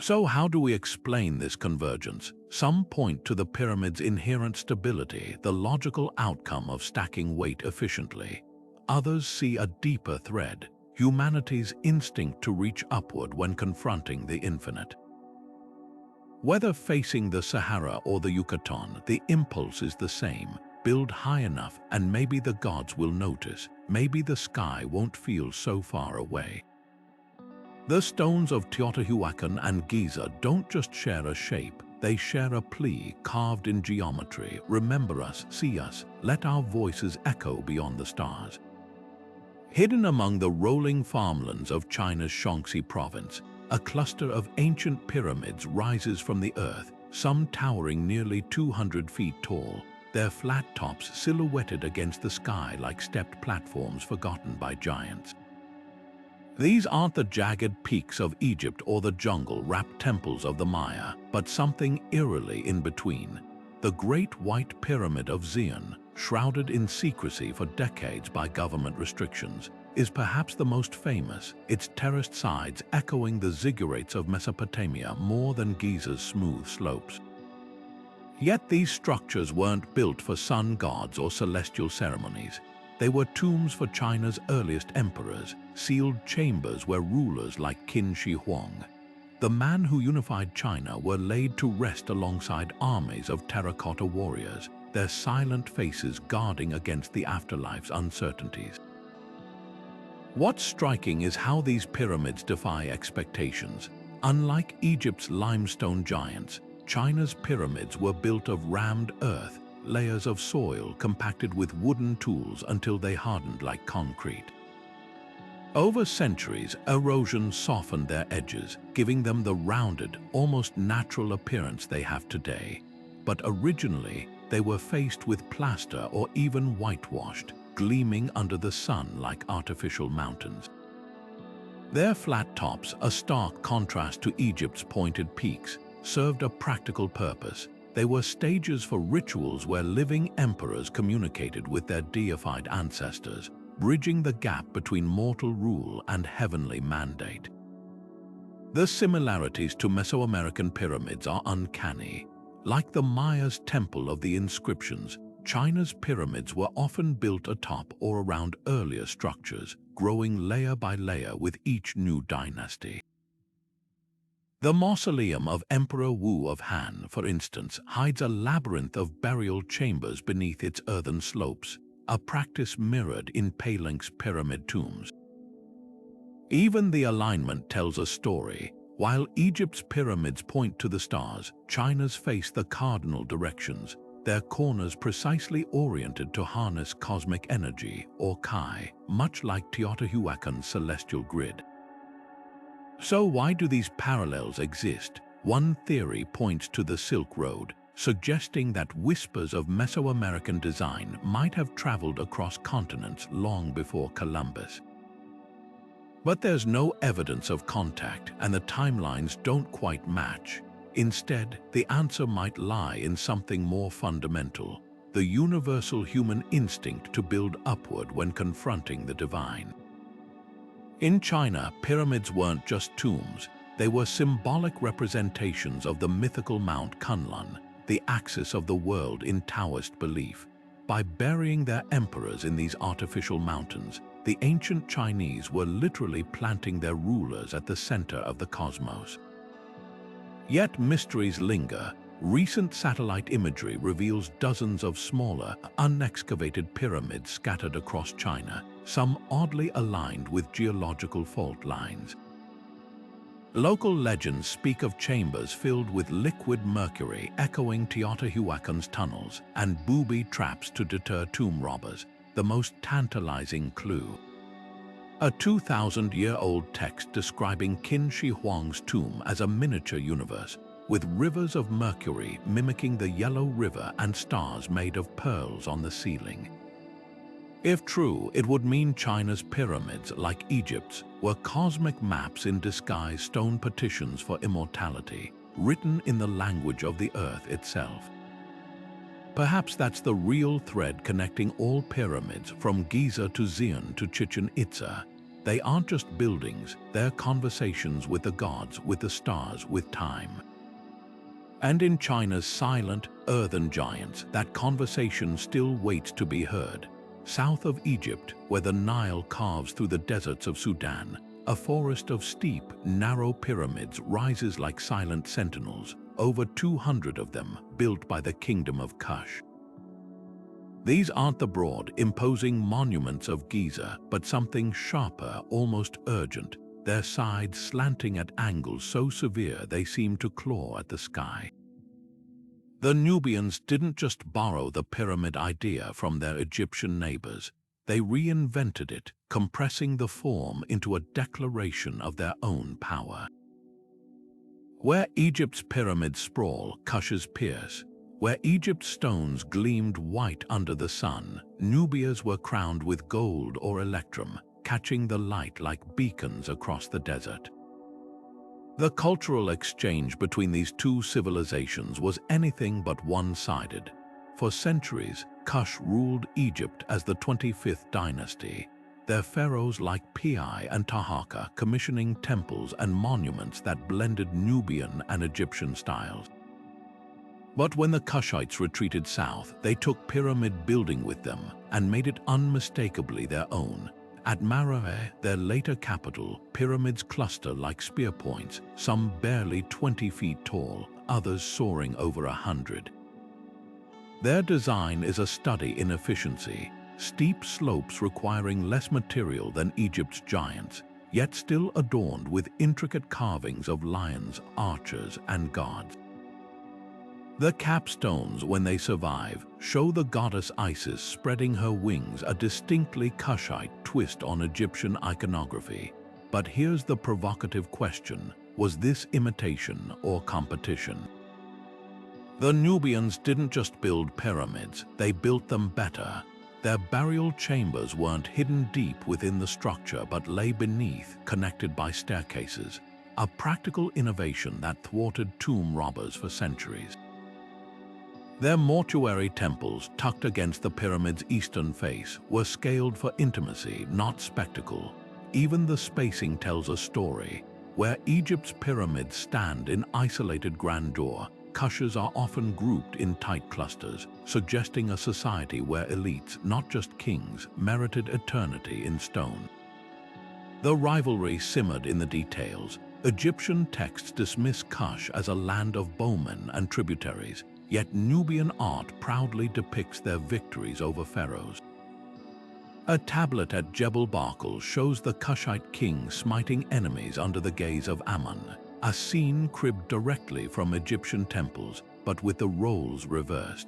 So how do we explain this convergence? Some point to the pyramid's inherent stability, the logical outcome of stacking weight efficiently. Others see a deeper thread, humanity's instinct to reach upward when confronting the infinite. Whether facing the Sahara or the Yucatan, the impulse is the same. Build high enough and maybe the gods will notice. Maybe the sky won't feel so far away. The stones of Teotihuacan and Giza don't just share a shape, they share a plea carved in geometry. Remember us, see us, let our voices echo beyond the stars. Hidden among the rolling farmlands of China's Shaanxi province, a cluster of ancient pyramids rises from the earth, some towering nearly 200 feet tall, their flat tops silhouetted against the sky like stepped platforms forgotten by giants. These aren't the jagged peaks of Egypt or the jungle-wrapped temples of the Maya, but something eerily in between. The Great White Pyramid of Zion, shrouded in secrecy for decades by government restrictions, is perhaps the most famous, its terraced sides echoing the Ziggurates of Mesopotamia more than Giza's smooth slopes. Yet these structures weren't built for sun gods or celestial ceremonies. They were tombs for China's earliest emperors, sealed chambers where rulers like Qin Shi Huang, the man who unified China, were laid to rest alongside armies of terracotta warriors, their silent faces guarding against the afterlife's uncertainties. What's striking is how these pyramids defy expectations. Unlike Egypt's limestone giants, China's pyramids were built of rammed earth, layers of soil compacted with wooden tools until they hardened like concrete. Over centuries, erosion softened their edges, giving them the rounded, almost natural appearance they have today. But originally, they were faced with plaster or even whitewashed, gleaming under the sun like artificial mountains. Their flat tops, a stark contrast to Egypt's pointed peaks, served a practical purpose. They were stages for rituals where living emperors communicated with their deified ancestors, bridging the gap between mortal rule and heavenly mandate. The similarities to Mesoamerican pyramids are uncanny. Like the Maya's temple of the inscriptions, China's pyramids were often built atop or around earlier structures, growing layer by layer with each new dynasty. The mausoleum of Emperor Wu of Han, for instance, hides a labyrinth of burial chambers beneath its earthen slopes, a practice mirrored in Palink's pyramid tombs. Even the alignment tells a story. While Egypt's pyramids point to the stars, China's face the cardinal directions, their corners precisely oriented to harness cosmic energy, or Kai, much like Teotihuacan's celestial grid. So why do these parallels exist? One theory points to the Silk Road, suggesting that whispers of Mesoamerican design might have traveled across continents long before Columbus. But there's no evidence of contact, and the timelines don't quite match. Instead, the answer might lie in something more fundamental, the universal human instinct to build upward when confronting the divine. In China, pyramids weren't just tombs, they were symbolic representations of the mythical Mount Kunlun, the axis of the world in Taoist belief. By burying their emperors in these artificial mountains, the ancient Chinese were literally planting their rulers at the center of the cosmos. Yet mysteries linger. Recent satellite imagery reveals dozens of smaller, unexcavated pyramids scattered across China, some oddly aligned with geological fault lines. Local legends speak of chambers filled with liquid mercury echoing Teotihuacan's tunnels and booby traps to deter tomb robbers, the most tantalizing clue. A 2,000-year-old text describing Qin Shi Huang's tomb as a miniature universe, with rivers of mercury mimicking the Yellow River and stars made of pearls on the ceiling. If true, it would mean China's pyramids, like Egypt's, were cosmic maps in disguise, stone petitions for immortality, written in the language of the earth itself. Perhaps that's the real thread connecting all pyramids, from Giza to Zion to Chichen Itza. They aren't just buildings, they're conversations with the gods, with the stars, with time. And in China's silent, earthen giants, that conversation still waits to be heard. South of Egypt, where the Nile carves through the deserts of Sudan, a forest of steep, narrow pyramids rises like silent sentinels, over 200 of them built by the Kingdom of Kush. These aren't the broad, imposing monuments of Giza, but something sharper, almost urgent, their sides slanting at angles so severe they seem to claw at the sky. The Nubians didn't just borrow the pyramid idea from their Egyptian neighbors, they reinvented it, compressing the form into a declaration of their own power. Where Egypt's pyramids sprawl, Kush's pierce. Where Egypt's stones gleamed white under the sun, Nubia's were crowned with gold or electrum, catching the light like beacons across the desert. The cultural exchange between these two civilizations was anything but one-sided. For centuries, Kush ruled Egypt as the 25th dynasty, their pharaohs like Pi and Taharqa commissioning temples and monuments that blended Nubian and Egyptian styles. But when the Kushites retreated south, they took pyramid building with them and made it unmistakably their own. At Meroe, their later capital, pyramids cluster like spear points, some barely 20 feet tall, others soaring over 100. Their design is a study in efficiency. steep slopes requiring less material than Egypt's giants, yet still adorned with intricate carvings of lions, archers, and gods. The capstones, when they survive, show the goddess Isis spreading her wings, a distinctly Kushite twist on Egyptian iconography. But here's the provocative question: was this imitation or competition? The Nubians didn't just build pyramids, they built them better. Their burial chambers weren't hidden deep within the structure but lay beneath, connected by staircases, a practical innovation that thwarted tomb robbers for centuries. Their mortuary temples, tucked against the pyramid's eastern face, were scaled for intimacy, not spectacle. Even the spacing tells a story. Where Egypt's pyramids stand in isolated grandeur, Kushas are often grouped in tight clusters, suggesting a society where elites, not just kings, merited eternity in stone. The rivalry simmered in the details. Egyptian texts dismiss Kush as a land of bowmen and tributaries, yet Nubian art proudly depicts their victories over pharaohs. A tablet at Jebel Barkal shows the Kushite king smiting enemies under the gaze of Amun, a scene cribbed directly from Egyptian temples, but with the roles reversed.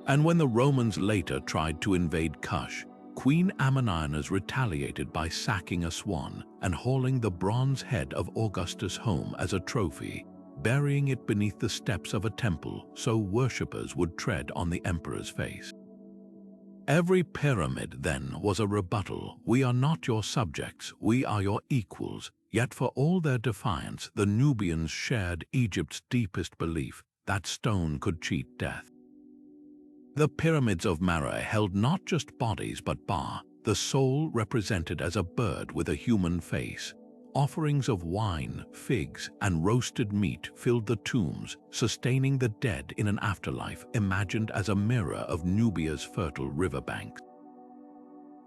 And when the Romans later tried to invade Kush, Queen Amanianas retaliated by sacking a swan and hauling the bronze head of Augustus home as a trophy, burying it beneath the steps of a temple so worshippers would tread on the emperor's face. Every pyramid, then, was a rebuttal. We are not your subjects, we are your equals. Yet for all their defiance, the Nubians shared Egypt's deepest belief that stone could cheat death. The pyramids of Mara held not just bodies but Ba, the soul represented as a bird with a human face. Offerings of wine, figs, and roasted meat filled the tombs, sustaining the dead in an afterlife imagined as a mirror of Nubia's fertile riverbanks.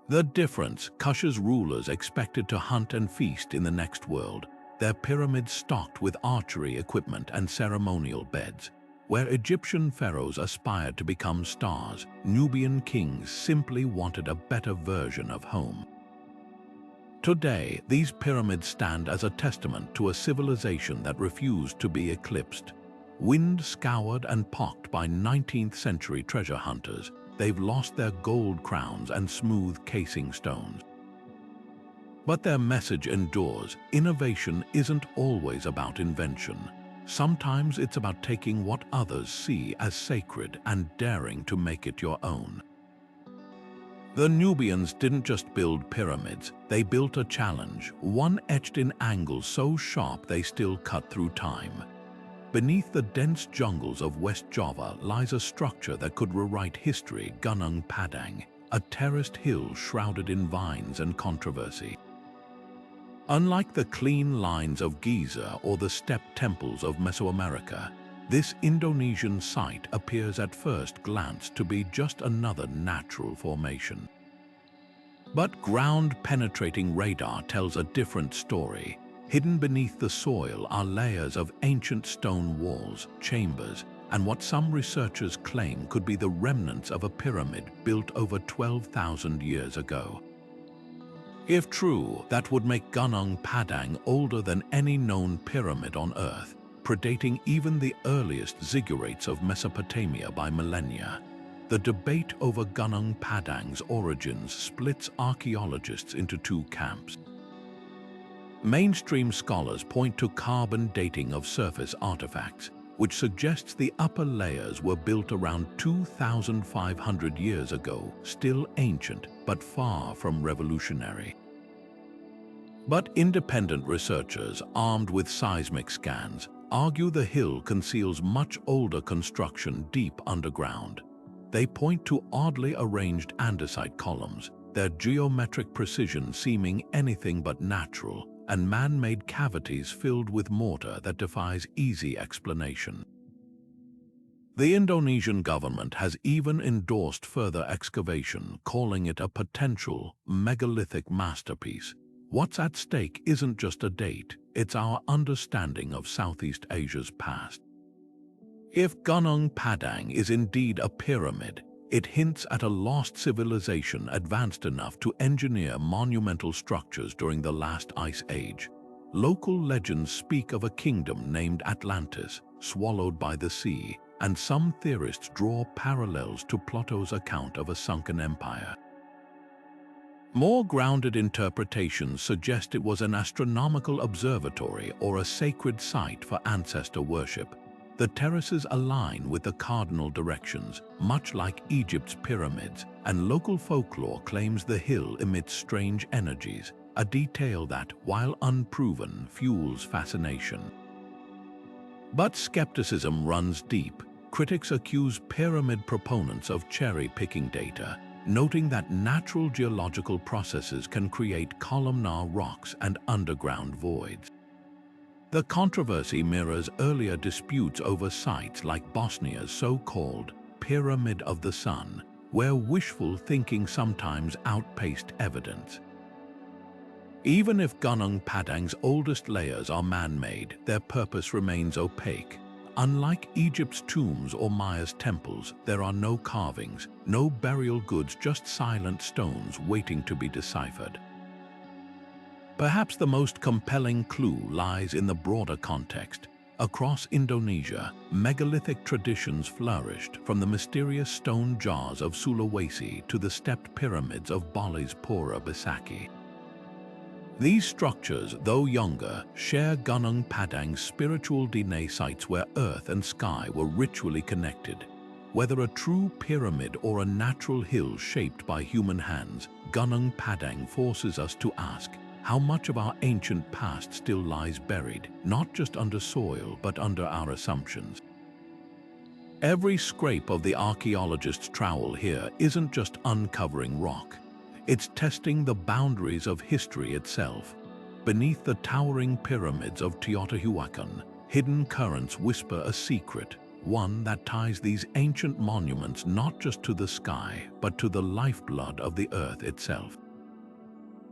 The difference: Kush's rulers expected to hunt and feast in the next world, their pyramids stocked with archery equipment and ceremonial beds. Where Egyptian pharaohs aspired to become stars, Nubian kings simply wanted a better version of home. Today, these pyramids stand as a testament to a civilization that refused to be eclipsed. Wind-scoured and pocked by 19th-century treasure hunters, they've lost their gold crowns and smooth casing stones. But their message endures. Innovation isn't always about invention. Sometimes it's about taking what others see as sacred and daring to make it your own. The Nubians didn't just build pyramids, they built a challenge, one etched in angles so sharp they still cut through time. Beneath the dense jungles of West Java lies a structure that could rewrite history: Gunnung Padang, a terraced hill shrouded in vines and controversy. Unlike the clean lines of Giza or the steppe temples of Mesoamerica, this Indonesian site appears at first glance to be just another natural formation. But ground-penetrating radar tells a different story. Hidden beneath the soil are layers of ancient stone walls, chambers, and what some researchers claim could be the remnants of a pyramid built over 12,000 years ago. If true, that would make Gunnung Padang older than any known pyramid on Earth, predating even the earliest Ziggurates of Mesopotamia by millennia. The debate over Gunnung Padang's origins splits archaeologists into two camps. Mainstream scholars point to carbon dating of surface artifacts, which suggests the upper layers were built around 2,500 years ago, still ancient but far from revolutionary. But independent researchers, armed with seismic scans, argue the hill conceals much older construction deep underground. They point to oddly arranged andesite columns, their geometric precision seeming anything but natural, and man-made cavities filled with mortar that defies easy explanation. The Indonesian government has even endorsed further excavation, calling it a potential megalithic masterpiece. What's at stake isn't just a date, it's our understanding of Southeast Asia's past. If Gunnung Padang is indeed a pyramid, It hints at a lost civilization advanced enough to engineer monumental structures during the last ice age. Local legends speak of a kingdom named Atlantis, swallowed by the sea, and some theorists draw parallels to Plato's account of a sunken empire. More grounded interpretations suggest it was an astronomical observatory or a sacred site for ancestor worship. The terraces align with the cardinal directions, much like Egypt's pyramids, and local folklore claims the hill emits strange energies, a detail that, while unproven, fuels fascination. But skepticism runs deep. Critics accuse pyramid proponents of cherry-picking data, noting that natural geological processes can create columnar rocks and underground voids. The controversy mirrors earlier disputes over sites like Bosnia's so-called Pyramid of the Sun, where wishful thinking sometimes outpaced evidence. Even if Gunnung Padang's oldest layers are man-made, their purpose remains opaque. Unlike Egypt's tombs or Maya's temples, there are no carvings, no burial goods, just silent stones waiting to be deciphered. Perhaps the most compelling clue lies in the broader context. Across Indonesia, megalithic traditions flourished, from the mysterious stone jars of Sulawesi to the stepped pyramids of Bali's Pura Besaki. These structures, though younger, share Gunung Padang's spiritual DNA sites where earth and sky were ritually connected. Whether a true pyramid or a natural hill shaped by human hands, Gunung Padang forces us to ask, how much of our ancient past still lies buried, not just under soil but under our assumptions? Every scrape of the archaeologist's trowel here isn't just uncovering rock. It's testing the boundaries of history itself. Beneath the towering pyramids of Teotihuacan, hidden currents whisper a secret, one that ties these ancient monuments not just to the sky, but to the lifeblood of the earth itself.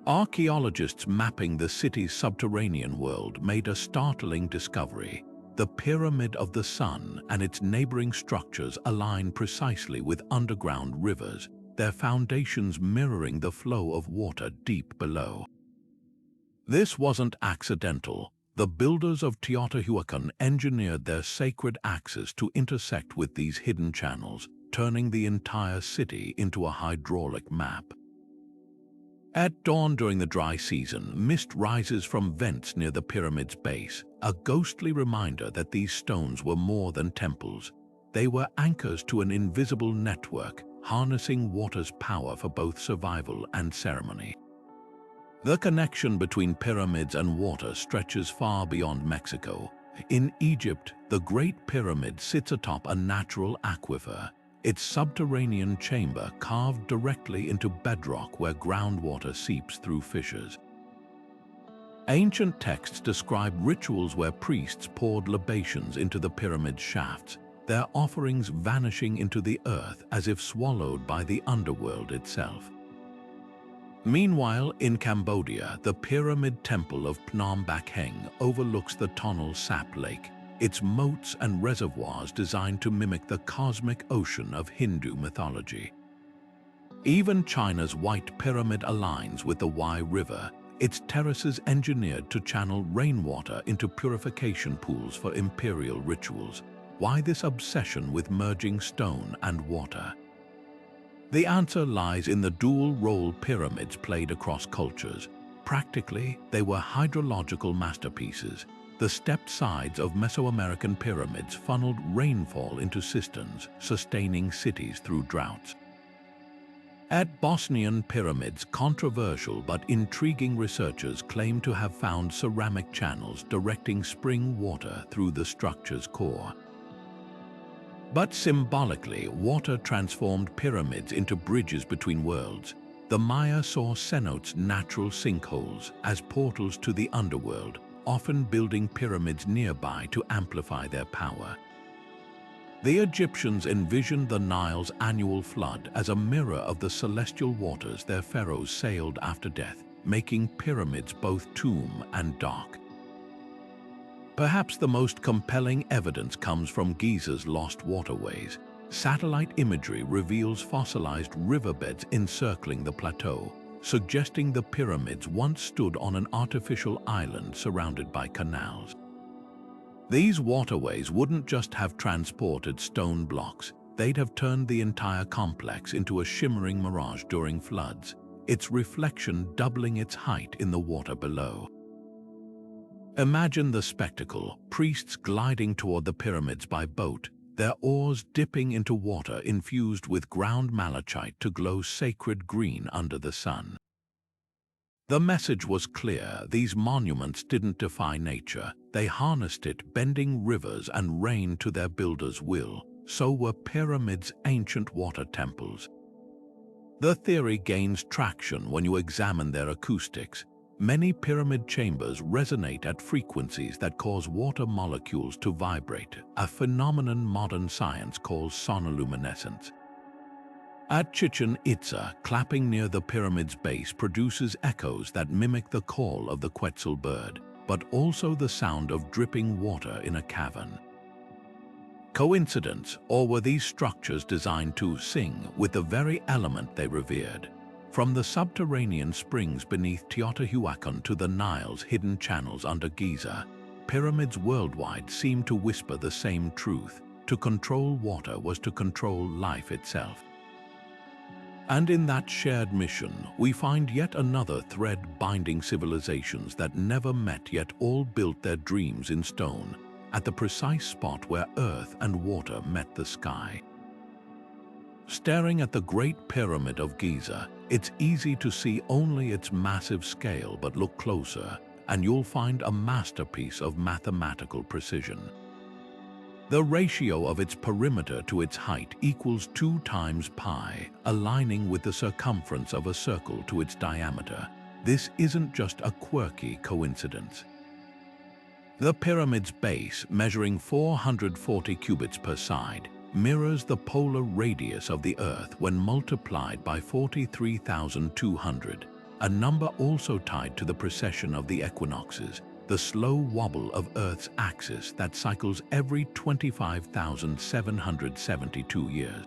Archaeologists mapping the city's subterranean world made a startling discovery. The Pyramid of the Sun and its neighboring structures align precisely with underground rivers, their foundations mirroring the flow of water deep below. This wasn't accidental. The builders of Teotihuacan engineered their sacred axes to intersect with these hidden channels, turning the entire city into a hydraulic map. At dawn during the dry season, mist rises from vents near the pyramid's base, a ghostly reminder that these stones were more than temples. They were anchors to an invisible network, harnessing water's power for both survival and ceremony. The connection between pyramids and water stretches far beyond Mexico. In Egypt, the Great Pyramid sits atop a natural aquifer, its subterranean chamber carved directly into bedrock where groundwater seeps through fissures. Ancient texts describe rituals where priests poured libations into the pyramid's shafts, their offerings vanishing into the earth as if swallowed by the underworld itself. Meanwhile, in Cambodia, the Pyramid Temple of Phnom Bakheng overlooks the Tonle Sap Lake, its moats and reservoirs designed to mimic the cosmic ocean of Hindu mythology. Even China's White Pyramid aligns with the Wai River, its terraces engineered to channel rainwater into purification pools for imperial rituals. Why this obsession with merging stone and water? The answer lies in the dual role pyramids played across cultures. Practically, they were hydrological masterpieces. The stepped sides of Mesoamerican pyramids funneled rainfall into cisterns, sustaining cities through droughts. At Bosnian pyramids, controversial but intriguing researchers claim to have found ceramic channels directing spring water through the structure's core. But symbolically, water transformed pyramids into bridges between worlds. The Maya saw cenotes, natural sinkholes, as portals to the underworld, often building pyramids nearby to amplify their power. The Egyptians envisioned the Nile's annual flood as a mirror of the celestial waters their pharaohs sailed after death, making pyramids both tomb and dock. Perhaps the most compelling evidence comes from Giza's lost waterways. Satellite imagery reveals fossilized riverbeds encircling the plateau, suggesting the pyramids once stood on an artificial island surrounded by canals. These waterways wouldn't just have transported stone blocks, they'd have turned the entire complex into a shimmering mirage during floods, its reflection doubling its height in the water below. Imagine the spectacle, priests gliding toward the pyramids by boat, their oars dipping into water infused with ground malachite to glow sacred green under the sun. The message was clear: these monuments didn't defy nature, they harnessed it, bending rivers and rain to their builders' will. So were pyramids ancient water temples. The theory gains traction when you examine their acoustics. Many pyramid chambers resonate at frequencies that cause water molecules to vibrate, a phenomenon modern science calls sonoluminescence. At Chichen Itza, clapping near the pyramid's base produces echoes that mimic the call of the Quetzal bird, but also the sound of dripping water in a cavern. Coincidence, or were these structures designed to sing with the very element they revered? From the subterranean springs beneath Teotihuacan to the Nile's hidden channels under Giza, pyramids worldwide seem to whisper the same truth: to control water was to control life itself. And in that shared mission, we find yet another thread binding civilizations that never met yet all built their dreams in stone, at the precise spot where earth and water met the sky. Staring at the Great Pyramid of Giza, it's easy to see only its massive scale, but look closer, and you'll find a masterpiece of mathematical precision. The ratio of its perimeter to its height equals 2 times pi, aligning with the circumference of a circle to its diameter. This isn't just a quirky coincidence. The pyramid's base, measuring 440 cubits per side, mirrors the polar radius of the Earth when multiplied by 43,200, a number also tied to the precession of the equinoxes, the slow wobble of Earth's axis that cycles every 25,772 years.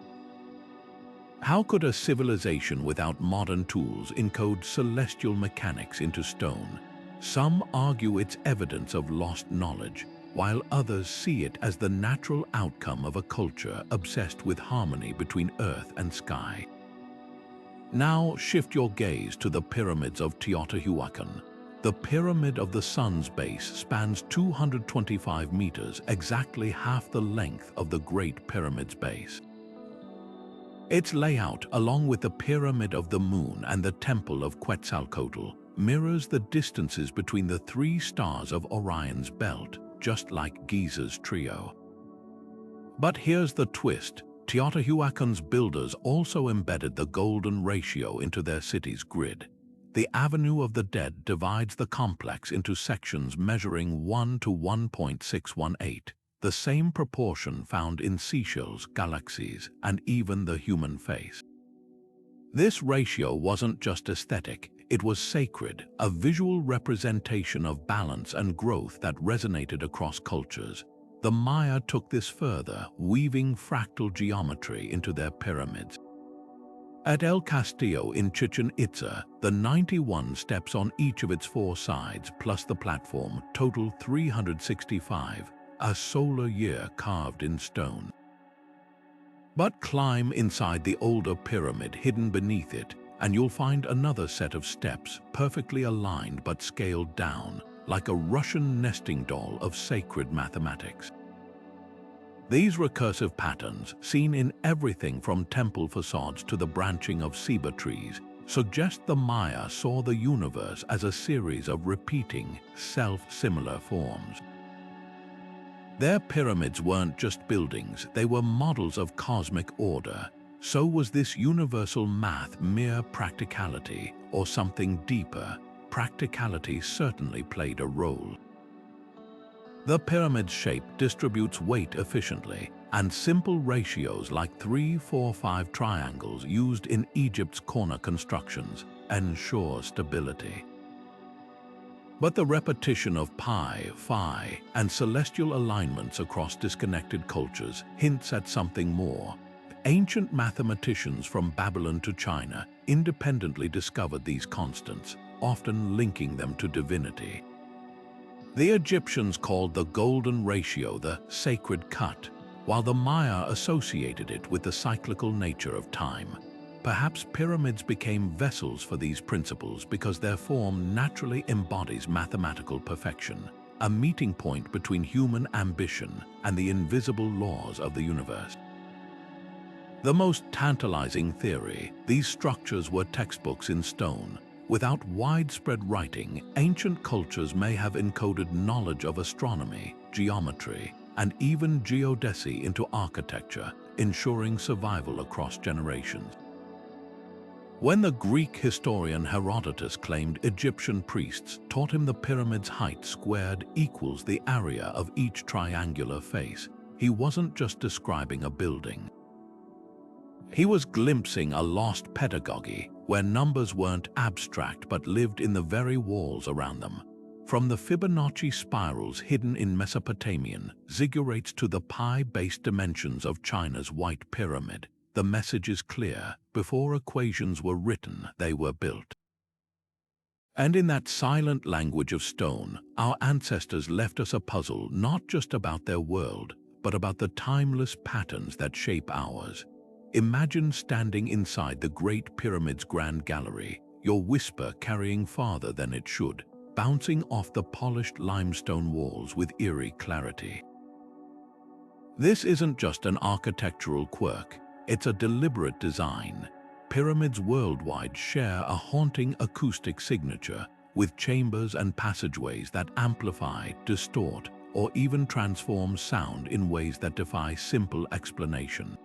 How could a civilization without modern tools encode celestial mechanics into stone? Some argue it's evidence of lost knowledge, while others see it as the natural outcome of a culture obsessed with harmony between earth and sky. Now shift your gaze to the pyramids of Teotihuacan. The Pyramid of the Sun's base spans 225 meters, exactly half the length of the Great Pyramid's base. Its layout, along with the Pyramid of the Moon and the Temple of Quetzalcoatl, mirrors the distances between the 3 stars of Orion's belt, just like Giza's trio. But here's the twist: Teotihuacan's builders also embedded the golden ratio into their city's grid. The Avenue of the Dead divides the complex into sections measuring 1 to 1.618, the same proportion found in seashells, galaxies, and even the human face. This ratio wasn't just aesthetic, it was sacred, a visual representation of balance and growth that resonated across cultures. The Maya took this further, weaving fractal geometry into their pyramids. At El Castillo in Chichen Itza, the 91 steps on each of its 4 sides, plus the platform, total 365, a solar year carved in stone. But climb inside the older pyramid hidden beneath it, and you'll find another set of steps, perfectly aligned but scaled down, like a Russian nesting doll of sacred mathematics. These recursive patterns, seen in everything from temple facades to the branching of ceiba trees, suggest the Maya saw the universe as a series of repeating, self-similar forms. Their pyramids weren't just buildings, they were models of cosmic order. So was this universal math mere practicality, or something deeper? Practicality certainly played a role. The pyramid's shape distributes weight efficiently, and simple ratios like 3-4-5 triangles used in Egypt's corner constructions ensure stability. But the repetition of pi, phi, and celestial alignments across disconnected cultures hints at something more. Ancient mathematicians from Babylon to China independently discovered these constants, often linking them to divinity. The Egyptians called the golden ratio the sacred cut, while the Maya associated it with the cyclical nature of time. Perhaps pyramids became vessels for these principles because their form naturally embodies mathematical perfection, a meeting point between human ambition and the invisible laws of the universe. The most tantalizing theory, these structures were textbooks in stone. Without widespread writing, ancient cultures may have encoded knowledge of astronomy, geometry, and even geodesy into architecture, ensuring survival across generations. When the Greek historian Herodotus claimed Egyptian priests taught him the pyramid's height squared equals the area of each triangular face, he wasn't just describing a building. He was glimpsing a lost pedagogy where numbers weren't abstract but lived in the very walls around them. From the Fibonacci spirals hidden in Mesopotamian ziggurates to the pi-based dimensions of China's White Pyramid, the message is clear: before equations were written, they were built. And in that silent language of stone, our ancestors left us a puzzle not just about their world, but about the timeless patterns that shape ours. Imagine standing inside the Great Pyramid's Grand Gallery, your whisper carrying farther than it should, bouncing off the polished limestone walls with eerie clarity. This isn't just an architectural quirk, it's a deliberate design. Pyramids worldwide share a haunting acoustic signature, with chambers and passageways that amplify, distort, or even transform sound in ways that defy simple explanation.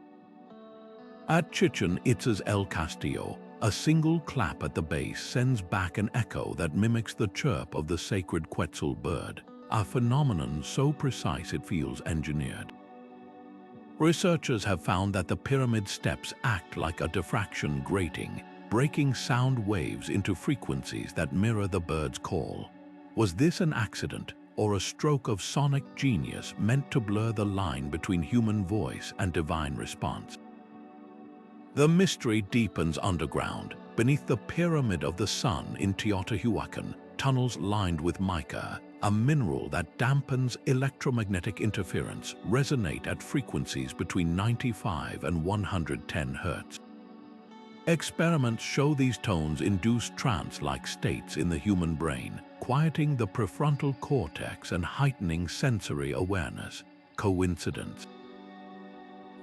At Chichen Itza's El Castillo, a single clap at the base sends back an echo that mimics the chirp of the sacred Quetzal bird, a phenomenon so precise it feels engineered. Researchers have found that the pyramid steps act like a diffraction grating, breaking sound waves into frequencies that mirror the bird's call. Was this an accident or a stroke of sonic genius meant to blur the line between human voice and divine response? The mystery deepens underground. Beneath the Pyramid of the Sun in Teotihuacan, tunnels lined with mica, a mineral that dampens electromagnetic interference, resonate at frequencies between 95 and 110 Hz. Experiments show these tones induce trance-like states in the human brain, quieting the prefrontal cortex and heightening sensory awareness. Coincidence?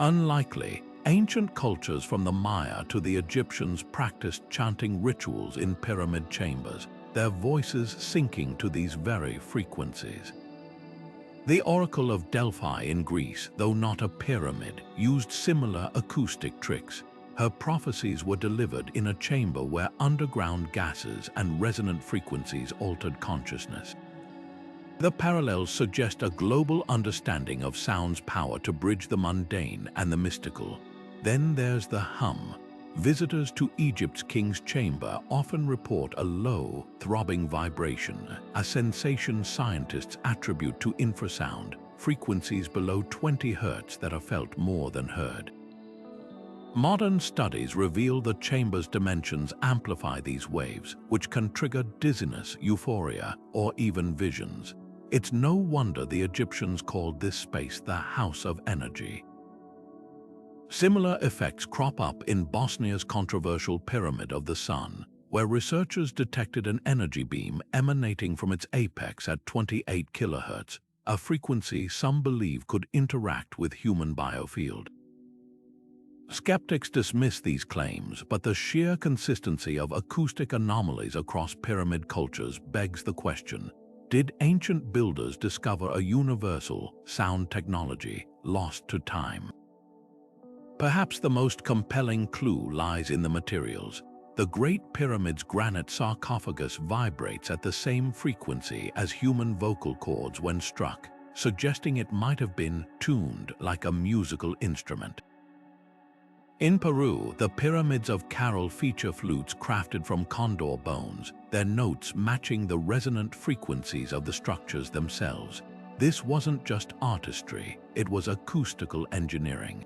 Unlikely. Ancient cultures from the Maya to the Egyptians practiced chanting rituals in pyramid chambers, their voices syncing to these very frequencies. The Oracle of Delphi in Greece, though not a pyramid, used similar acoustic tricks. Her prophecies were delivered in a chamber where underground gases and resonant frequencies altered consciousness. The parallels suggest a global understanding of sound's power to bridge the mundane and the mystical. Then there's the hum. Visitors to Egypt's king's chamber often report a low, throbbing vibration, a sensation scientists attribute to infrasound, frequencies below 20 Hz that are felt more than heard. Modern studies reveal the chamber's dimensions amplify these waves, which can trigger dizziness, euphoria, or even visions. It's no wonder the Egyptians called this space the House of Energy. Similar effects crop up in Bosnia's controversial Pyramid of the Sun, where researchers detected an energy beam emanating from its apex at 28 kHz, a frequency some believe could interact with human biofield. Skeptics dismiss these claims, but the sheer consistency of acoustic anomalies across pyramid cultures begs the question: did ancient builders discover a universal sound technology lost to time? Perhaps the most compelling clue lies in the materials. The Great Pyramid's granite sarcophagus vibrates at the same frequency as human vocal cords when struck, suggesting it might have been tuned like a musical instrument. In Peru, the pyramids of Caral feature flutes crafted from condor bones, their notes matching the resonant frequencies of the structures themselves. This wasn't just artistry, it was acoustical engineering.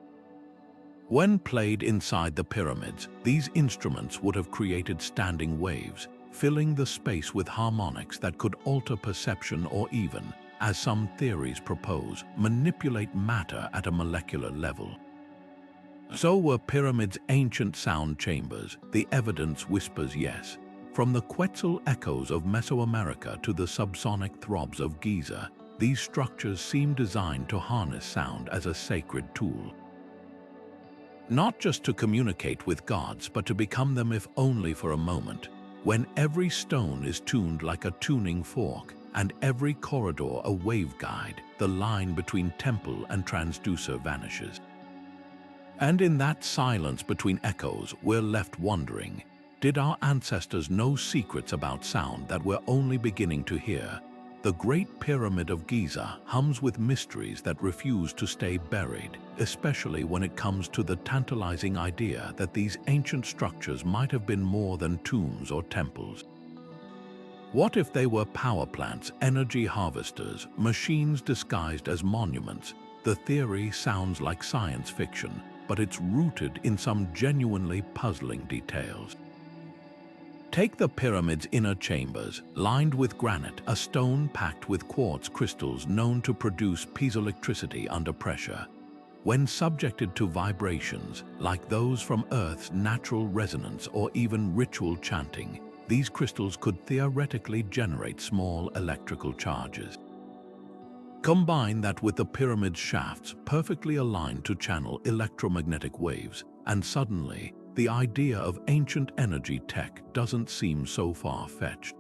When played inside the pyramids, these instruments would have created standing waves, filling the space with harmonics that could alter perception or even, as some theories propose, manipulate matter at a molecular level. So were pyramids ancient sound chambers? The evidence whispers yes. From the Quetzal echoes of Mesoamerica to the subsonic throbs of Giza, these structures seem designed to harness sound as a sacred tool. Not just to communicate with gods, but to become them if only for a moment, when every stone is tuned like a tuning fork and every corridor a waveguide, the line between temple and transducer vanishes. And in that silence between echoes, we're left wondering, did our ancestors know secrets about sound that we're only beginning to hear? The Great Pyramid of Giza hums with mysteries that refuse to stay buried, especially when it comes to the tantalizing idea that these ancient structures might have been more than tombs or temples. What if they were power plants, energy harvesters, machines disguised as monuments? The theory sounds like science fiction, but it's rooted in some genuinely puzzling details. Take the pyramid's inner chambers, lined with granite, a stone packed with quartz crystals known to produce piezoelectricity under pressure. When subjected to vibrations, like those from Earth's natural resonance or even ritual chanting, these crystals could theoretically generate small electrical charges. Combine that with the pyramid's shafts perfectly aligned to channel electromagnetic waves, and suddenly, the idea of ancient energy tech doesn't seem so far-fetched.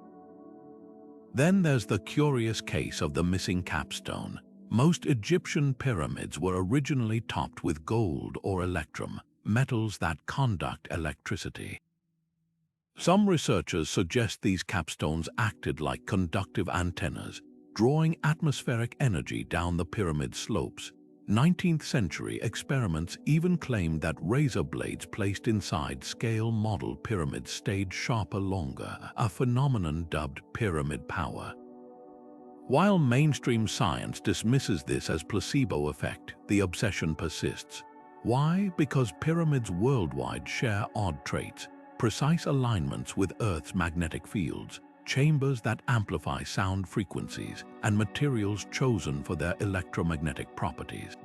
Then there's the curious case of the missing capstone. Most Egyptian pyramids were originally topped with gold or electrum, metals that conduct electricity. Some researchers suggest these capstones acted like conductive antennas, drawing atmospheric energy down the pyramid slopes. 19th century experiments even claimed that razor blades placed inside scale model pyramids stayed sharper longer, a phenomenon dubbed pyramid power. While mainstream science dismisses this as placebo effect, the obsession persists. Why? Because pyramids worldwide share odd traits, precise alignments with Earth's magnetic fields, chambers that amplify sound frequencies, and materials chosen for their electromagnetic properties.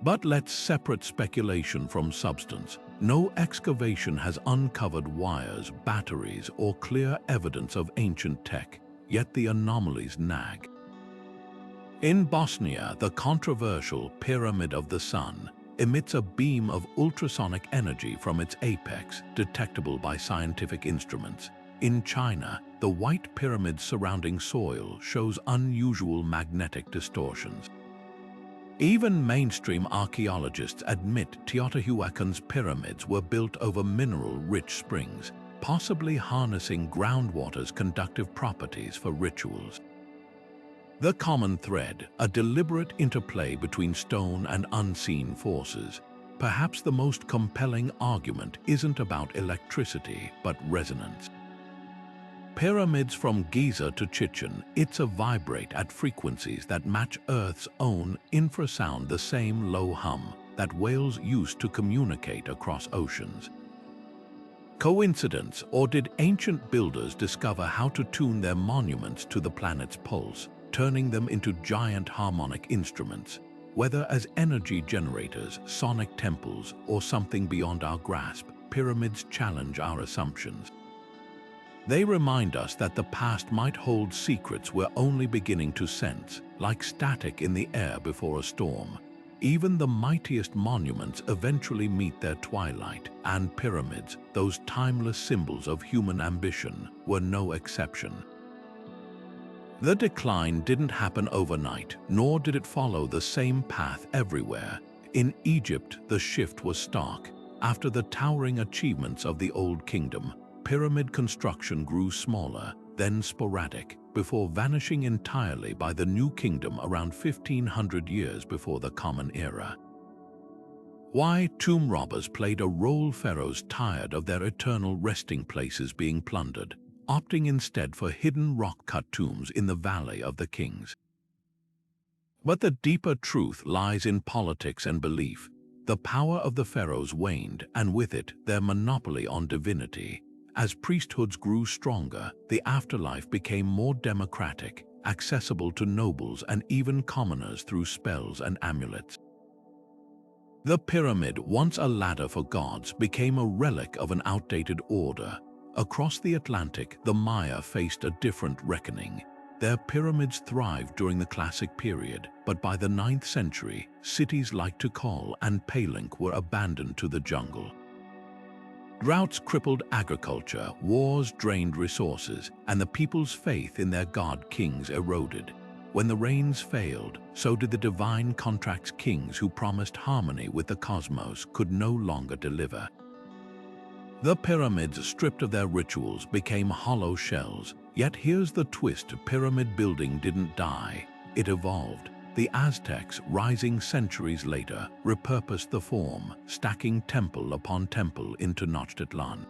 But let's separate speculation from substance. No excavation has uncovered wires, batteries, or clear evidence of ancient tech, yet the anomalies nag. In Bosnia, the controversial Pyramid of the Sun emits a beam of ultrasonic energy from its apex, detectable by scientific instruments. In China, the white pyramids surrounding soil shows unusual magnetic distortions. Even mainstream archaeologists admit Teotihuacan's pyramids were built over mineral-rich springs, possibly harnessing groundwater's conductive properties for rituals. The common thread, a deliberate interplay between stone and unseen forces. Perhaps the most compelling argument isn't about electricity, but resonance. Pyramids from Giza to Chichen Itza vibrate at frequencies that match Earth's own infrasound, the same low hum that whales used to communicate across oceans. Coincidence, or did ancient builders discover how to tune their monuments to the planet's pulse, turning them into giant harmonic instruments? Whether as energy generators, sonic temples, or something beyond our grasp, pyramids challenge our assumptions. They remind us that the past might hold secrets we're only beginning to sense, like static in the air before a storm. Even the mightiest monuments eventually meet their twilight, and pyramids, those timeless symbols of human ambition, were no exception. The decline didn't happen overnight, nor did it follow the same path everywhere. In Egypt, the shift was stark. After the towering achievements of the Old Kingdom, pyramid construction grew smaller, then sporadic, before vanishing entirely by the New Kingdom around 1500 years before the Common Era. Why? Tomb robbers played a role. Pharaohs tired of their eternal resting places being plundered, opting instead for hidden rock-cut tombs in the Valley of the Kings. But the deeper truth lies in politics and belief. The power of the pharaohs waned, and with it, their monopoly on divinity. As priesthoods grew stronger, the afterlife became more democratic, accessible to nobles and even commoners through spells and amulets. The pyramid, once a ladder for gods, became a relic of an outdated order. Across the Atlantic, the Maya faced a different reckoning. Their pyramids thrived during the Classic period, but by the 9th century, cities like Tikal and Palenque were abandoned to the jungle. Droughts crippled agriculture, wars drained resources, and the people's faith in their god-kings eroded. When the rains failed, so did the divine contract's kings who promised harmony with the cosmos could no longer deliver. The pyramids, stripped of their rituals, became hollow shells. Yet here's the twist: pyramid building didn't die, it evolved. The Aztecs, rising centuries later, repurposed the form, stacking temple upon temple in Tenochtitlan.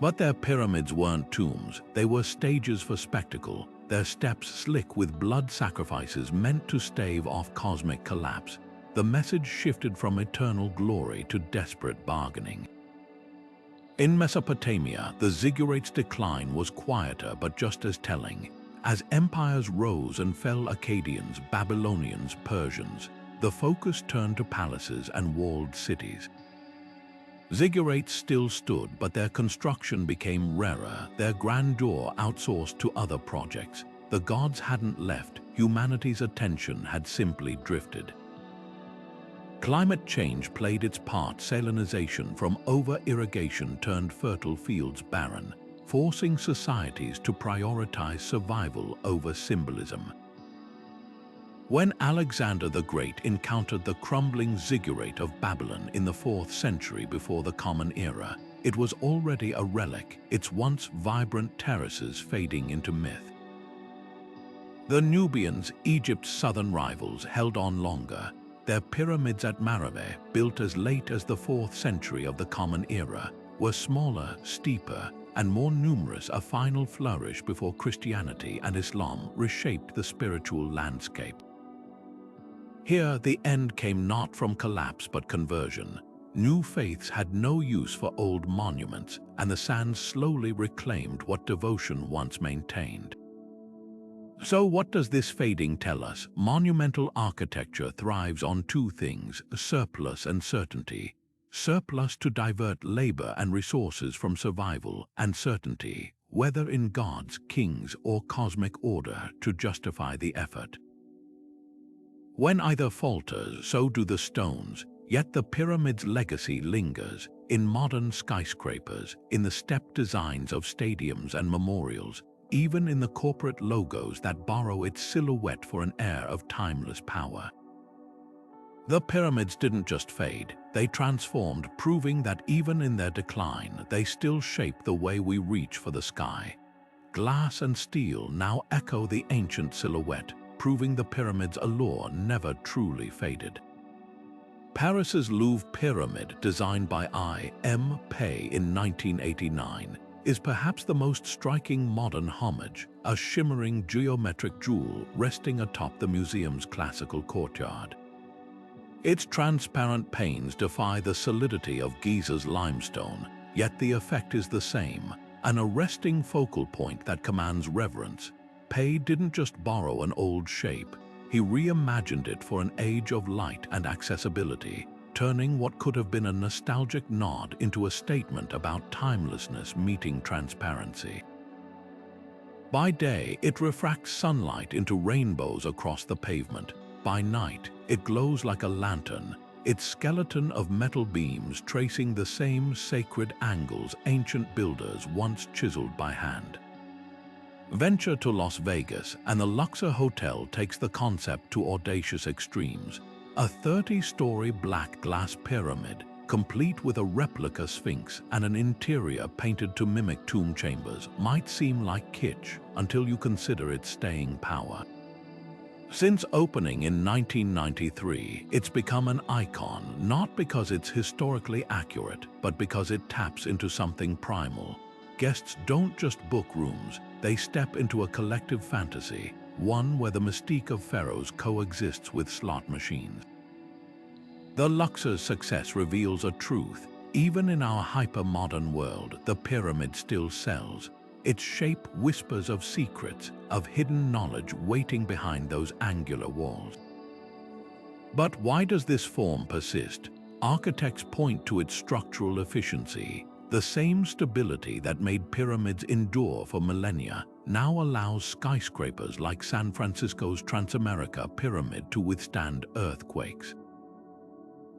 But their pyramids weren't tombs, they were stages for spectacle, their steps slick with blood sacrifices meant to stave off cosmic collapse. The message shifted from eternal glory to desperate bargaining. In Mesopotamia, the Ziggurates' decline was quieter but just as telling. As empires rose and fell, Akkadians, Babylonians, Persians, the focus turned to palaces and walled cities. Ziggurates still stood, but their construction became rarer, their grandeur outsourced to other projects. The gods hadn't left, humanity's attention had simply drifted. Climate change played its part. Salinization from over-irrigation turned fertile fields barren, forcing societies to prioritize survival over symbolism. When Alexander the Great encountered the crumbling Ziggurat of Babylon in the 4th century before the Common Era, it was already a relic, its once vibrant terraces fading into myth. The Nubians, Egypt's southern rivals, held on longer. Their pyramids at Marave, built as late as the 4th century of the Common Era, were smaller, steeper, and more numerous, a final flourish before Christianity and Islam reshaped the spiritual landscape. Here, the end came not from collapse but conversion. New faiths had no use for old monuments, and the sands slowly reclaimed what devotion once maintained. So what does this fading tell us? Monumental architecture thrives on two things: surplus and certainty. Surplus to divert labor and resources from survival, and certainty, whether in gods, kings, or cosmic order, to justify the effort. When either falters, so do the stones, yet the pyramid's legacy lingers in modern skyscrapers, in the step designs of stadiums and memorials, even in the corporate logos that borrow its silhouette for an air of timeless power. The pyramids didn't just fade, they transformed, proving that even in their decline, they still shape the way we reach for the sky. Glass and steel now echo the ancient silhouette, proving the pyramid's allure never truly faded. Paris's Louvre Pyramid, designed by I.M. Pei in 1989, is perhaps the most striking modern homage, a shimmering geometric jewel resting atop the museum's classical courtyard. Its transparent panes defy the solidity of Giza's limestone, yet the effect is the same, an arresting focal point that commands reverence. Pei didn't just borrow an old shape, he reimagined it for an age of light and accessibility, turning what could have been a nostalgic nod into a statement about timelessness meeting transparency. By day, it refracts sunlight into rainbows across the pavement. By night, it glows like a lantern, its skeleton of metal beams tracing the same sacred angles ancient builders once chiseled by hand. Venture to Las Vegas, and the Luxor Hotel takes the concept to audacious extremes. A 30-story black glass pyramid, complete with a replica sphinx and an interior painted to mimic tomb chambers, might seem like kitsch until you consider its staying power. Since opening in 1993, it's become an icon, not because it's historically accurate, but because it taps into something primal. Guests don't just book rooms, they step into a collective fantasy, one where the mystique of pharaohs coexists with slot machines. The Luxor's success reveals a truth. Even in our hyper-modern world, the pyramid still sells. Its shape whispers of secrets, of hidden knowledge waiting behind those angular walls. But why does this form persist? Architects point to its structural efficiency. The same stability that made pyramids endure for millennia now allows skyscrapers like San Francisco's Transamerica Pyramid to withstand earthquakes.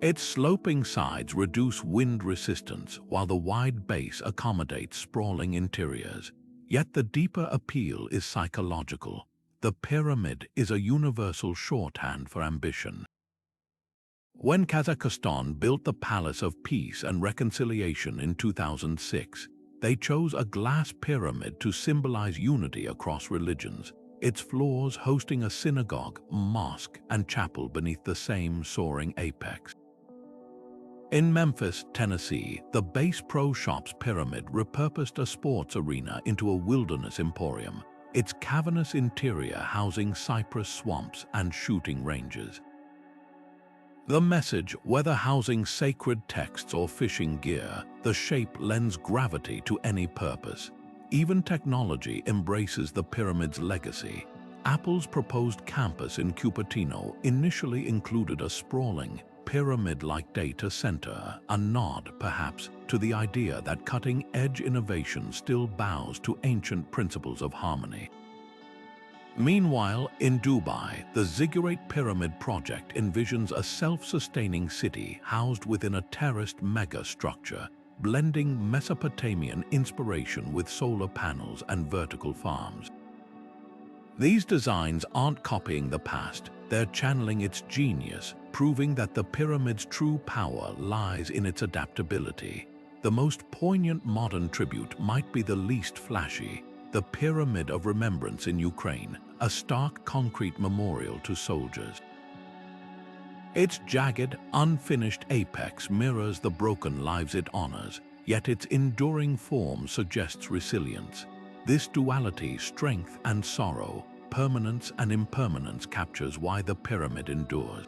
Its sloping sides reduce wind resistance, while the wide base accommodates sprawling interiors. Yet the deeper appeal is psychological. The pyramid is a universal shorthand for ambition. When Kazakhstan built the Palace of Peace and Reconciliation in 2006, they chose a glass pyramid to symbolize unity across religions, its floors hosting a synagogue, mosque, and chapel beneath the same soaring apex. In Memphis, Tennessee, the Bass Pro Shops pyramid repurposed a sports arena into a wilderness emporium, its cavernous interior housing cypress swamps and shooting ranges. The message, whether housing sacred texts or fishing gear, the shape lends gravity to any purpose. Even technology embraces the pyramid's legacy. Apple's proposed campus in Cupertino initially included a sprawling, pyramid-like data center, a nod, perhaps, to the idea that cutting-edge innovation still bows to ancient principles of harmony. Meanwhile, in Dubai, the Ziggurat Pyramid project envisions a self-sustaining city housed within a terraced mega-structure, blending Mesopotamian inspiration with solar panels and vertical farms. These designs aren't copying the past, they're channeling its genius, proving that the pyramid's true power lies in its adaptability. The most poignant modern tribute might be the least flashy, the Pyramid of Remembrance in Ukraine, a stark concrete memorial to soldiers. Its jagged, unfinished apex mirrors the broken lives it honors, yet its enduring form suggests resilience. This duality, strength and sorrow, permanence and impermanence, captures why the pyramid endures.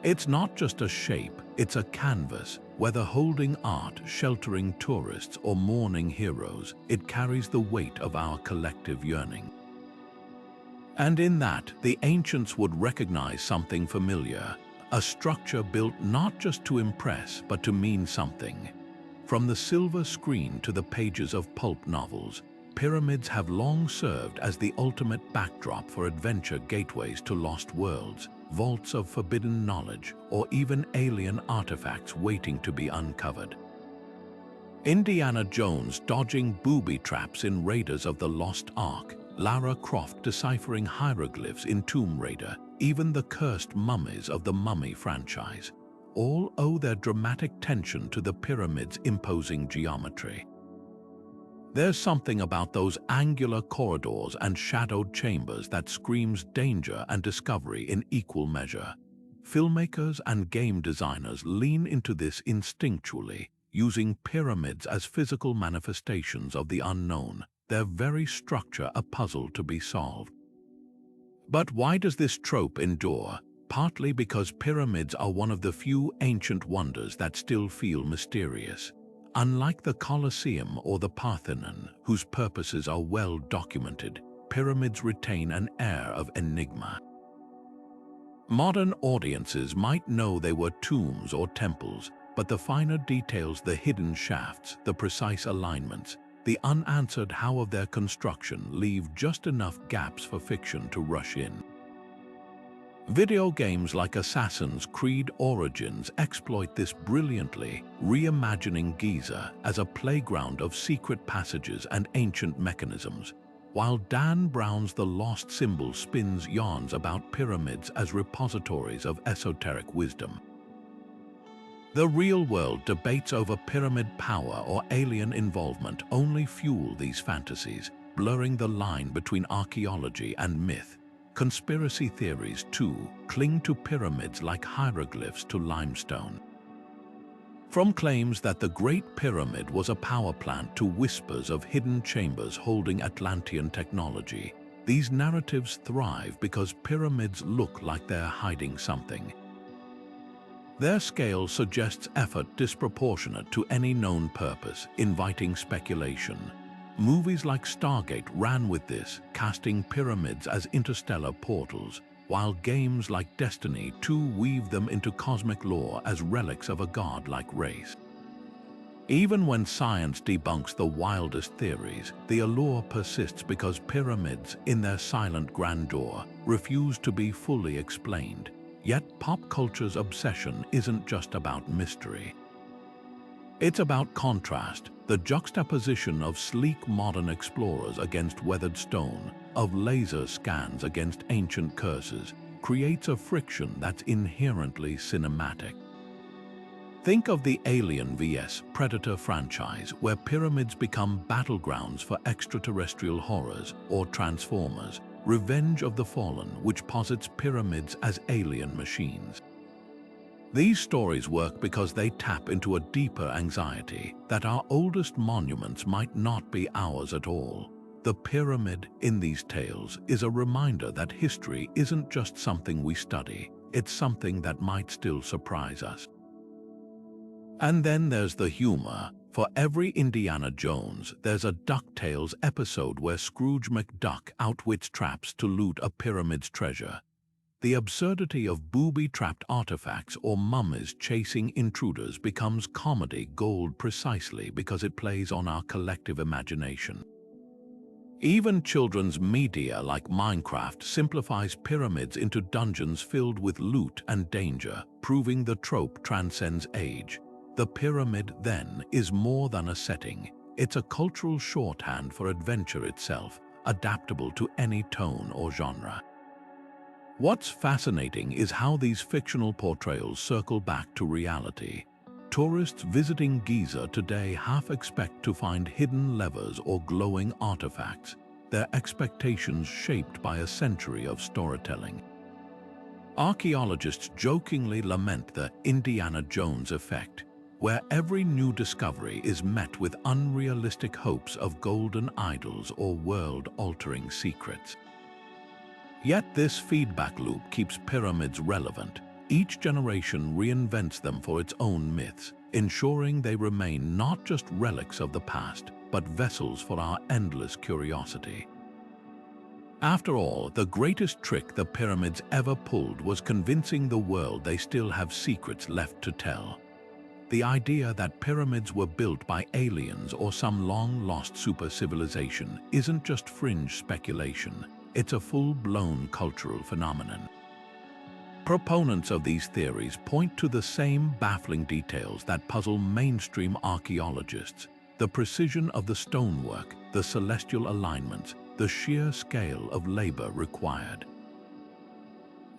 It's not just a shape, it's a canvas. Whether holding art, sheltering tourists, or mourning heroes, it carries the weight of our collective yearning. And in that, the ancients would recognize something familiar, a structure built not just to impress, but to mean something. From the silver screen to the pages of pulp novels, pyramids have long served as the ultimate backdrop for adventure gateways to lost worlds, vaults of forbidden knowledge, or even alien artifacts waiting to be uncovered. Indiana Jones dodging booby traps in Raiders of the Lost Ark, Lara Croft deciphering hieroglyphs in Tomb Raider, even the cursed mummies of the Mummy franchise, all owe their dramatic tension to the pyramid's imposing geometry. There's something about those angular corridors and shadowed chambers that screams danger and discovery in equal measure. Filmmakers and game designers lean into this instinctually, using pyramids as physical manifestations of the unknown, their very structure a puzzle to be solved. But why does this trope endure? Partly because pyramids are one of the few ancient wonders that still feel mysterious. Unlike the Colosseum or the Parthenon, whose purposes are well documented, pyramids retain an air of enigma. Modern audiences might know they were tombs or temples, but the finer details, the hidden shafts, the precise alignments, the unanswered how of their construction leave just enough gaps for fiction to rush in. Video games like Assassin's Creed Origins exploit this brilliantly, reimagining Giza as a playground of secret passages and ancient mechanisms, while Dan Brown's The Lost Symbol spins yarns about pyramids as repositories of esoteric wisdom. The real-world debates over pyramid power or alien involvement only fuel these fantasies, blurring the line between archaeology and myth. Conspiracy theories, too, cling to pyramids like hieroglyphs to limestone. From claims that the Great Pyramid was a power plant to whispers of hidden chambers holding Atlantean technology, these narratives thrive because pyramids look like they're hiding something. Their scale suggests effort disproportionate to any known purpose, inviting speculation. Movies like Stargate ran with this, casting pyramids as interstellar portals, while games like Destiny 2 weave them into cosmic lore as relics of a godlike race. Even when science debunks the wildest theories, the allure persists because pyramids, in their silent grandeur, refuse to be fully explained. Yet pop culture's obsession isn't just about mystery. It's about contrast, the juxtaposition of sleek modern explorers against weathered stone, of laser scans against ancient curses, creates a friction that's inherently cinematic. Think of the Alien vs. Predator franchise, where pyramids become battlegrounds for extraterrestrial horrors, or Transformers, Revenge of the Fallen, which posits pyramids as alien machines. These stories work because they tap into a deeper anxiety that our oldest monuments might not be ours at all. The pyramid in these tales is a reminder that history isn't just something we study, it's something that might still surprise us. And then there's the humor. For every Indiana Jones, there's a DuckTales episode where Scrooge McDuck outwits traps to loot a pyramid's treasure. The absurdity of booby-trapped artifacts or mummies chasing intruders becomes comedy gold precisely because it plays on our collective imagination. Even children's media like Minecraft simplifies pyramids into dungeons filled with loot and danger, proving the trope transcends age. The pyramid, then, is more than a setting. It's a cultural shorthand for adventure itself, adaptable to any tone or genre. What's fascinating is how these fictional portrayals circle back to reality. Tourists visiting Giza today half expect to find hidden levers or glowing artifacts, their expectations shaped by a century of storytelling. Archaeologists jokingly lament the Indiana Jones effect, where every new discovery is met with unrealistic hopes of golden idols or world-altering secrets. Yet this feedback loop keeps pyramids relevant. Each generation reinvents them for its own myths, ensuring they remain not just relics of the past, but vessels for our endless curiosity. After all, the greatest trick the pyramids ever pulled was convincing the world they still have secrets left to tell. The idea that pyramids were built by aliens or some long-lost super-civilization isn't just fringe speculation. It's a full-blown cultural phenomenon. Proponents of these theories point to the same baffling details that puzzle mainstream archaeologists: the precision of the stonework, the celestial alignments, the sheer scale of labor required.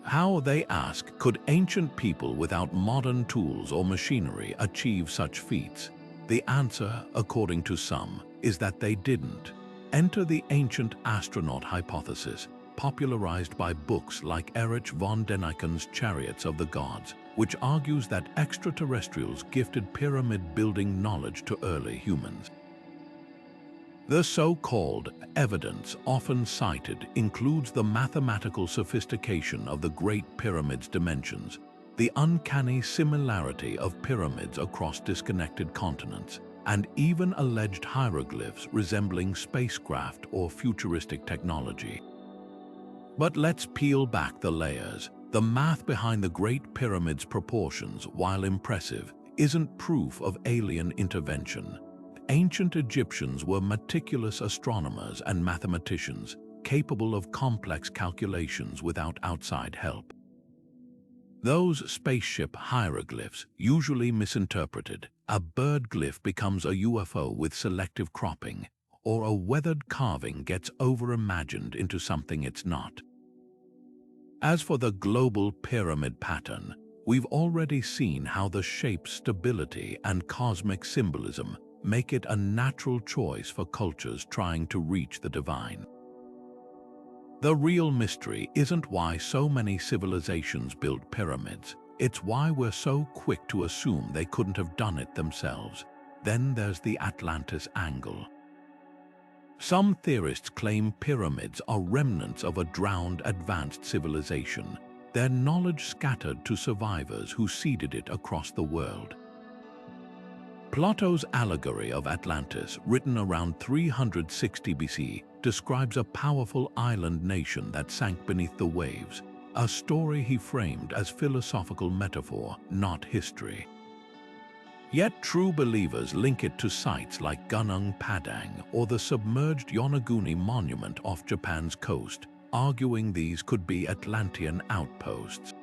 How, they ask, could ancient people without modern tools or machinery achieve such feats? The answer, according to some, is that they didn't. Enter the ancient astronaut hypothesis, popularized by books like Erich von Däniken's Chariots of the Gods, which argues that extraterrestrials gifted pyramid-building knowledge to early humans. The so-called evidence often cited includes the mathematical sophistication of the Great Pyramid's dimensions, the uncanny similarity of pyramids across disconnected continents, and even alleged hieroglyphs resembling spacecraft or futuristic technology. But let's peel back the layers. The math behind the Great Pyramid's proportions, while impressive, isn't proof of alien intervention. Ancient Egyptians were meticulous astronomers and mathematicians, capable of complex calculations without outside help. Those spaceship hieroglyphs, usually misinterpreted, a bird glyph becomes a UFO with selective cropping, or a weathered carving gets over-imagined into something it's not. As for the global pyramid pattern, we've already seen how the shape's stability and cosmic symbolism make it a natural choice for cultures trying to reach the divine. The real mystery isn't why so many civilizations built pyramids, it's why we're so quick to assume they couldn't have done it themselves. Then there's the Atlantis angle. Some theorists claim pyramids are remnants of a drowned advanced civilization, their knowledge scattered to survivors who seeded it across the world. Plato's allegory of Atlantis, written around 360 BC, describes a powerful island nation that sank beneath the waves, a story he framed as philosophical metaphor, not history. Yet true believers link it to sites like Gunnung, Padang, or the submerged Yonaguni monument off Japan's coast, arguing these could be Atlantean outposts.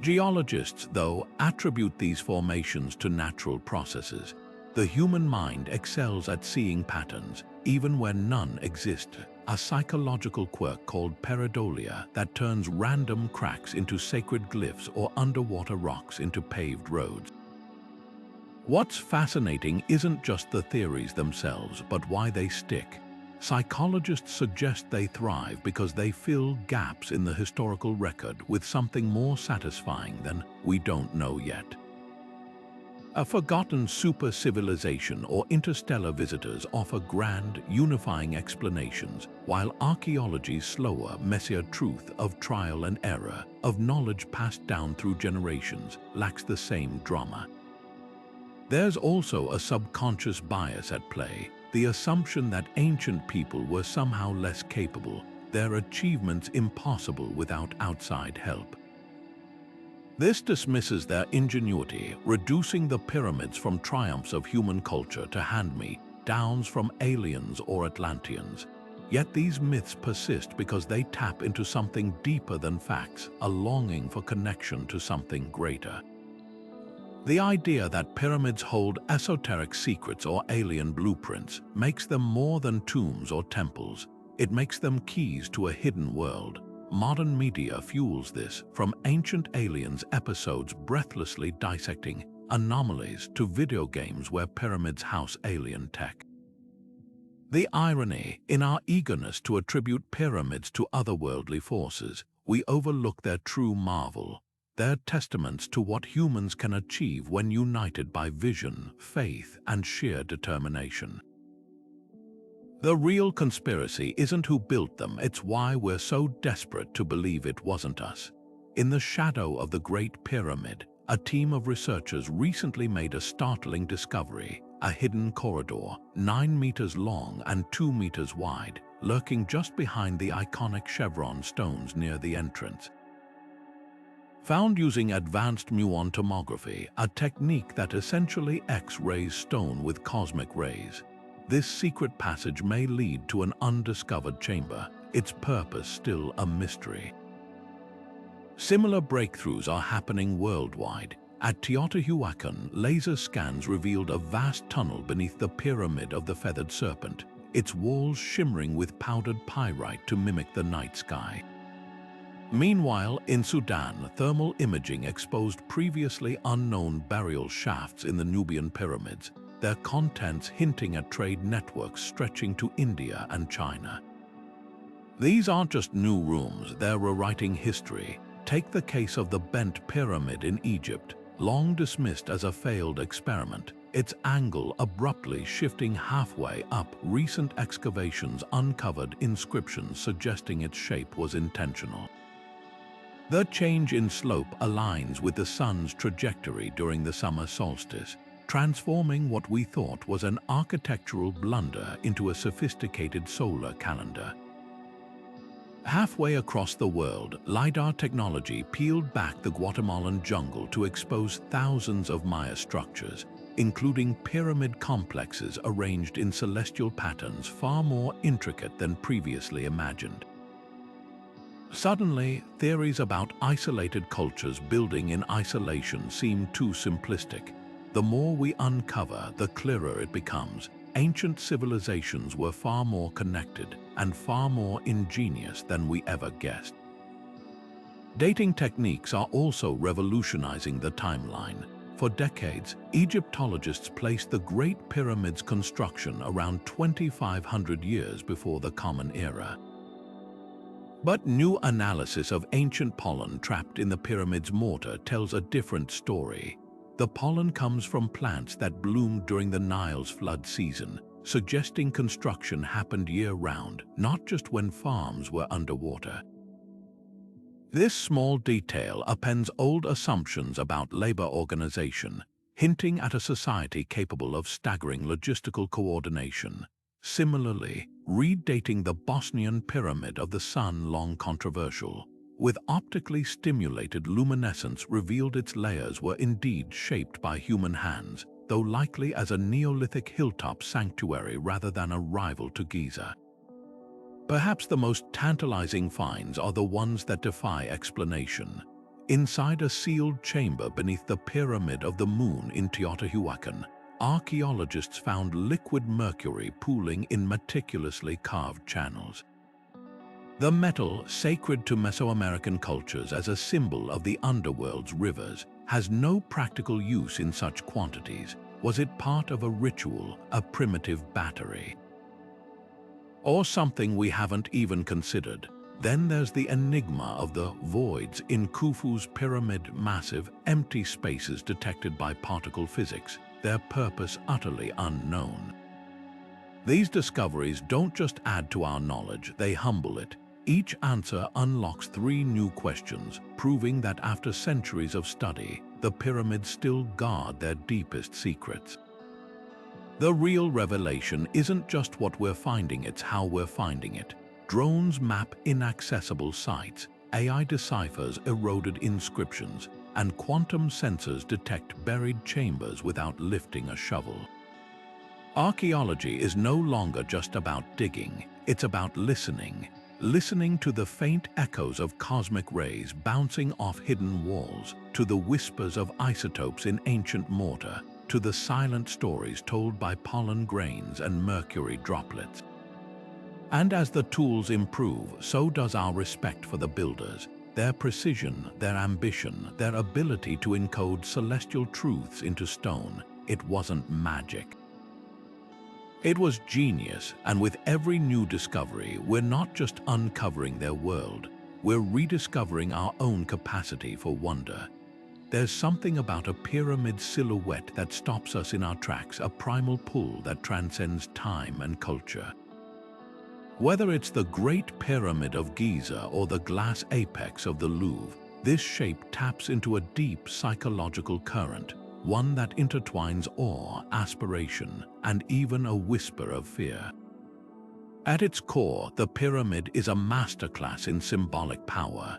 Geologists, though, attribute these formations to natural processes. The human mind excels at seeing patterns, even when none exist, a psychological quirk called pareidolia that turns random cracks into sacred glyphs or underwater rocks into paved roads. What's fascinating isn't just the theories themselves, but why they stick. Psychologists suggest they thrive because they fill gaps in the historical record with something more satisfying than we don't know yet. A forgotten super-civilization or interstellar visitors offer grand, unifying explanations, while archaeology's slower, messier truth of trial and error, of knowledge passed down through generations, lacks the same drama. There's also a subconscious bias at play, the assumption that ancient people were somehow less capable, their achievements impossible without outside help. This dismisses their ingenuity, reducing the pyramids from triumphs of human culture to hand-me-downs from aliens or Atlanteans. Yet these myths persist because they tap into something deeper than facts, a longing for connection to something greater. The idea that pyramids hold esoteric secrets or alien blueprints makes them more than tombs or temples. It makes them keys to a hidden world. Modern media fuels this, from ancient aliens episodes breathlessly dissecting anomalies to video games where pyramids house alien tech. The irony, in our eagerness to attribute pyramids to otherworldly forces, we overlook their true marvel. They're testaments to what humans can achieve when united by vision, faith, and sheer determination. The real conspiracy isn't who built them, it's why we're so desperate to believe it wasn't us. In the shadow of the Great Pyramid, a team of researchers recently made a startling discovery, a hidden corridor, 9 meters long and 2 meters wide, lurking just behind the iconic chevron stones near the entrance. Found using advanced muon tomography, a technique that essentially X-rays stone with cosmic rays. This secret passage may lead to an undiscovered chamber, its purpose still a mystery. Similar breakthroughs are happening worldwide. At Teotihuacan, laser scans revealed a vast tunnel beneath the Pyramid of the Feathered Serpent, its walls shimmering with powdered pyrite to mimic the night sky. Meanwhile, in Sudan, thermal imaging exposed previously unknown burial shafts in the Nubian Pyramids, their contents hinting at trade networks stretching to India and China. These aren't just new rooms, they're rewriting history. Take the case of the Bent Pyramid in Egypt, long dismissed as a failed experiment, its angle abruptly shifting halfway up. Recent excavations uncovered inscriptions suggesting its shape was intentional. The change in slope aligns with the sun's trajectory during the summer solstice, transforming what we thought was an architectural blunder into a sophisticated solar calendar. Halfway across the world, LiDAR technology peeled back the Guatemalan jungle to expose thousands of Maya structures, including pyramid complexes arranged in celestial patterns far more intricate than previously imagined. Suddenly, theories about isolated cultures building in isolation seem too simplistic. The more we uncover, the clearer it becomes. Ancient civilizations were far more connected and far more ingenious than we ever guessed. Dating techniques are also revolutionizing the timeline. For decades, Egyptologists placed the Great Pyramid's construction around 2,500 years before the Common Era. But new analysis of ancient pollen trapped in the pyramid's mortar tells a different story. The pollen comes from plants that bloomed during the Nile's flood season, suggesting construction happened year-round, not just when farms were underwater. This small detail appends old assumptions about labor organization, hinting at a society capable of staggering logistical coordination. Similarly, redating the Bosnian Pyramid of the Sun long controversial, with optically stimulated luminescence revealed its layers were indeed shaped by human hands, though likely as a Neolithic hilltop sanctuary rather than a rival to Giza. Perhaps the most tantalizing finds are the ones that defy explanation. Inside a sealed chamber beneath the Pyramid of the Moon in Teotihuacan, archaeologists found liquid mercury pooling in meticulously carved channels. The metal, sacred to Mesoamerican cultures as a symbol of the underworld's rivers, has no practical use in such quantities. Was it part of a ritual, a primitive battery? Or something we haven't even considered? Then there's the enigma of the voids in Khufu's pyramid, massive, empty spaces detected by particle physics, their purpose utterly unknown. These discoveries don't just add to our knowledge, they humble it. Each answer unlocks 3 new questions, proving that after centuries of study, the pyramids still guard their deepest secrets. The real revelation isn't just what we're finding, it's how we're finding it. Drones map inaccessible sites, AI deciphers eroded inscriptions, and quantum sensors detect buried chambers without lifting a shovel. Archaeology is no longer just about digging, it's about listening. Listening to the faint echoes of cosmic rays bouncing off hidden walls, to the whispers of isotopes in ancient mortar, to the silent stories told by pollen grains and mercury droplets. And as the tools improve, so does our respect for the builders, their precision, their ambition, their ability to encode celestial truths into stone. It wasn't magic. It was genius, and with every new discovery, we're not just uncovering their world, we're rediscovering our own capacity for wonder. There's something about a pyramid silhouette that stops us in our tracks, a primal pull that transcends time and culture. Whether it's the Great Pyramid of Giza or the glass apex of the Louvre, this shape taps into a deep psychological current, one that intertwines awe, aspiration, and even a whisper of fear. At its core, the pyramid is a masterclass in symbolic power.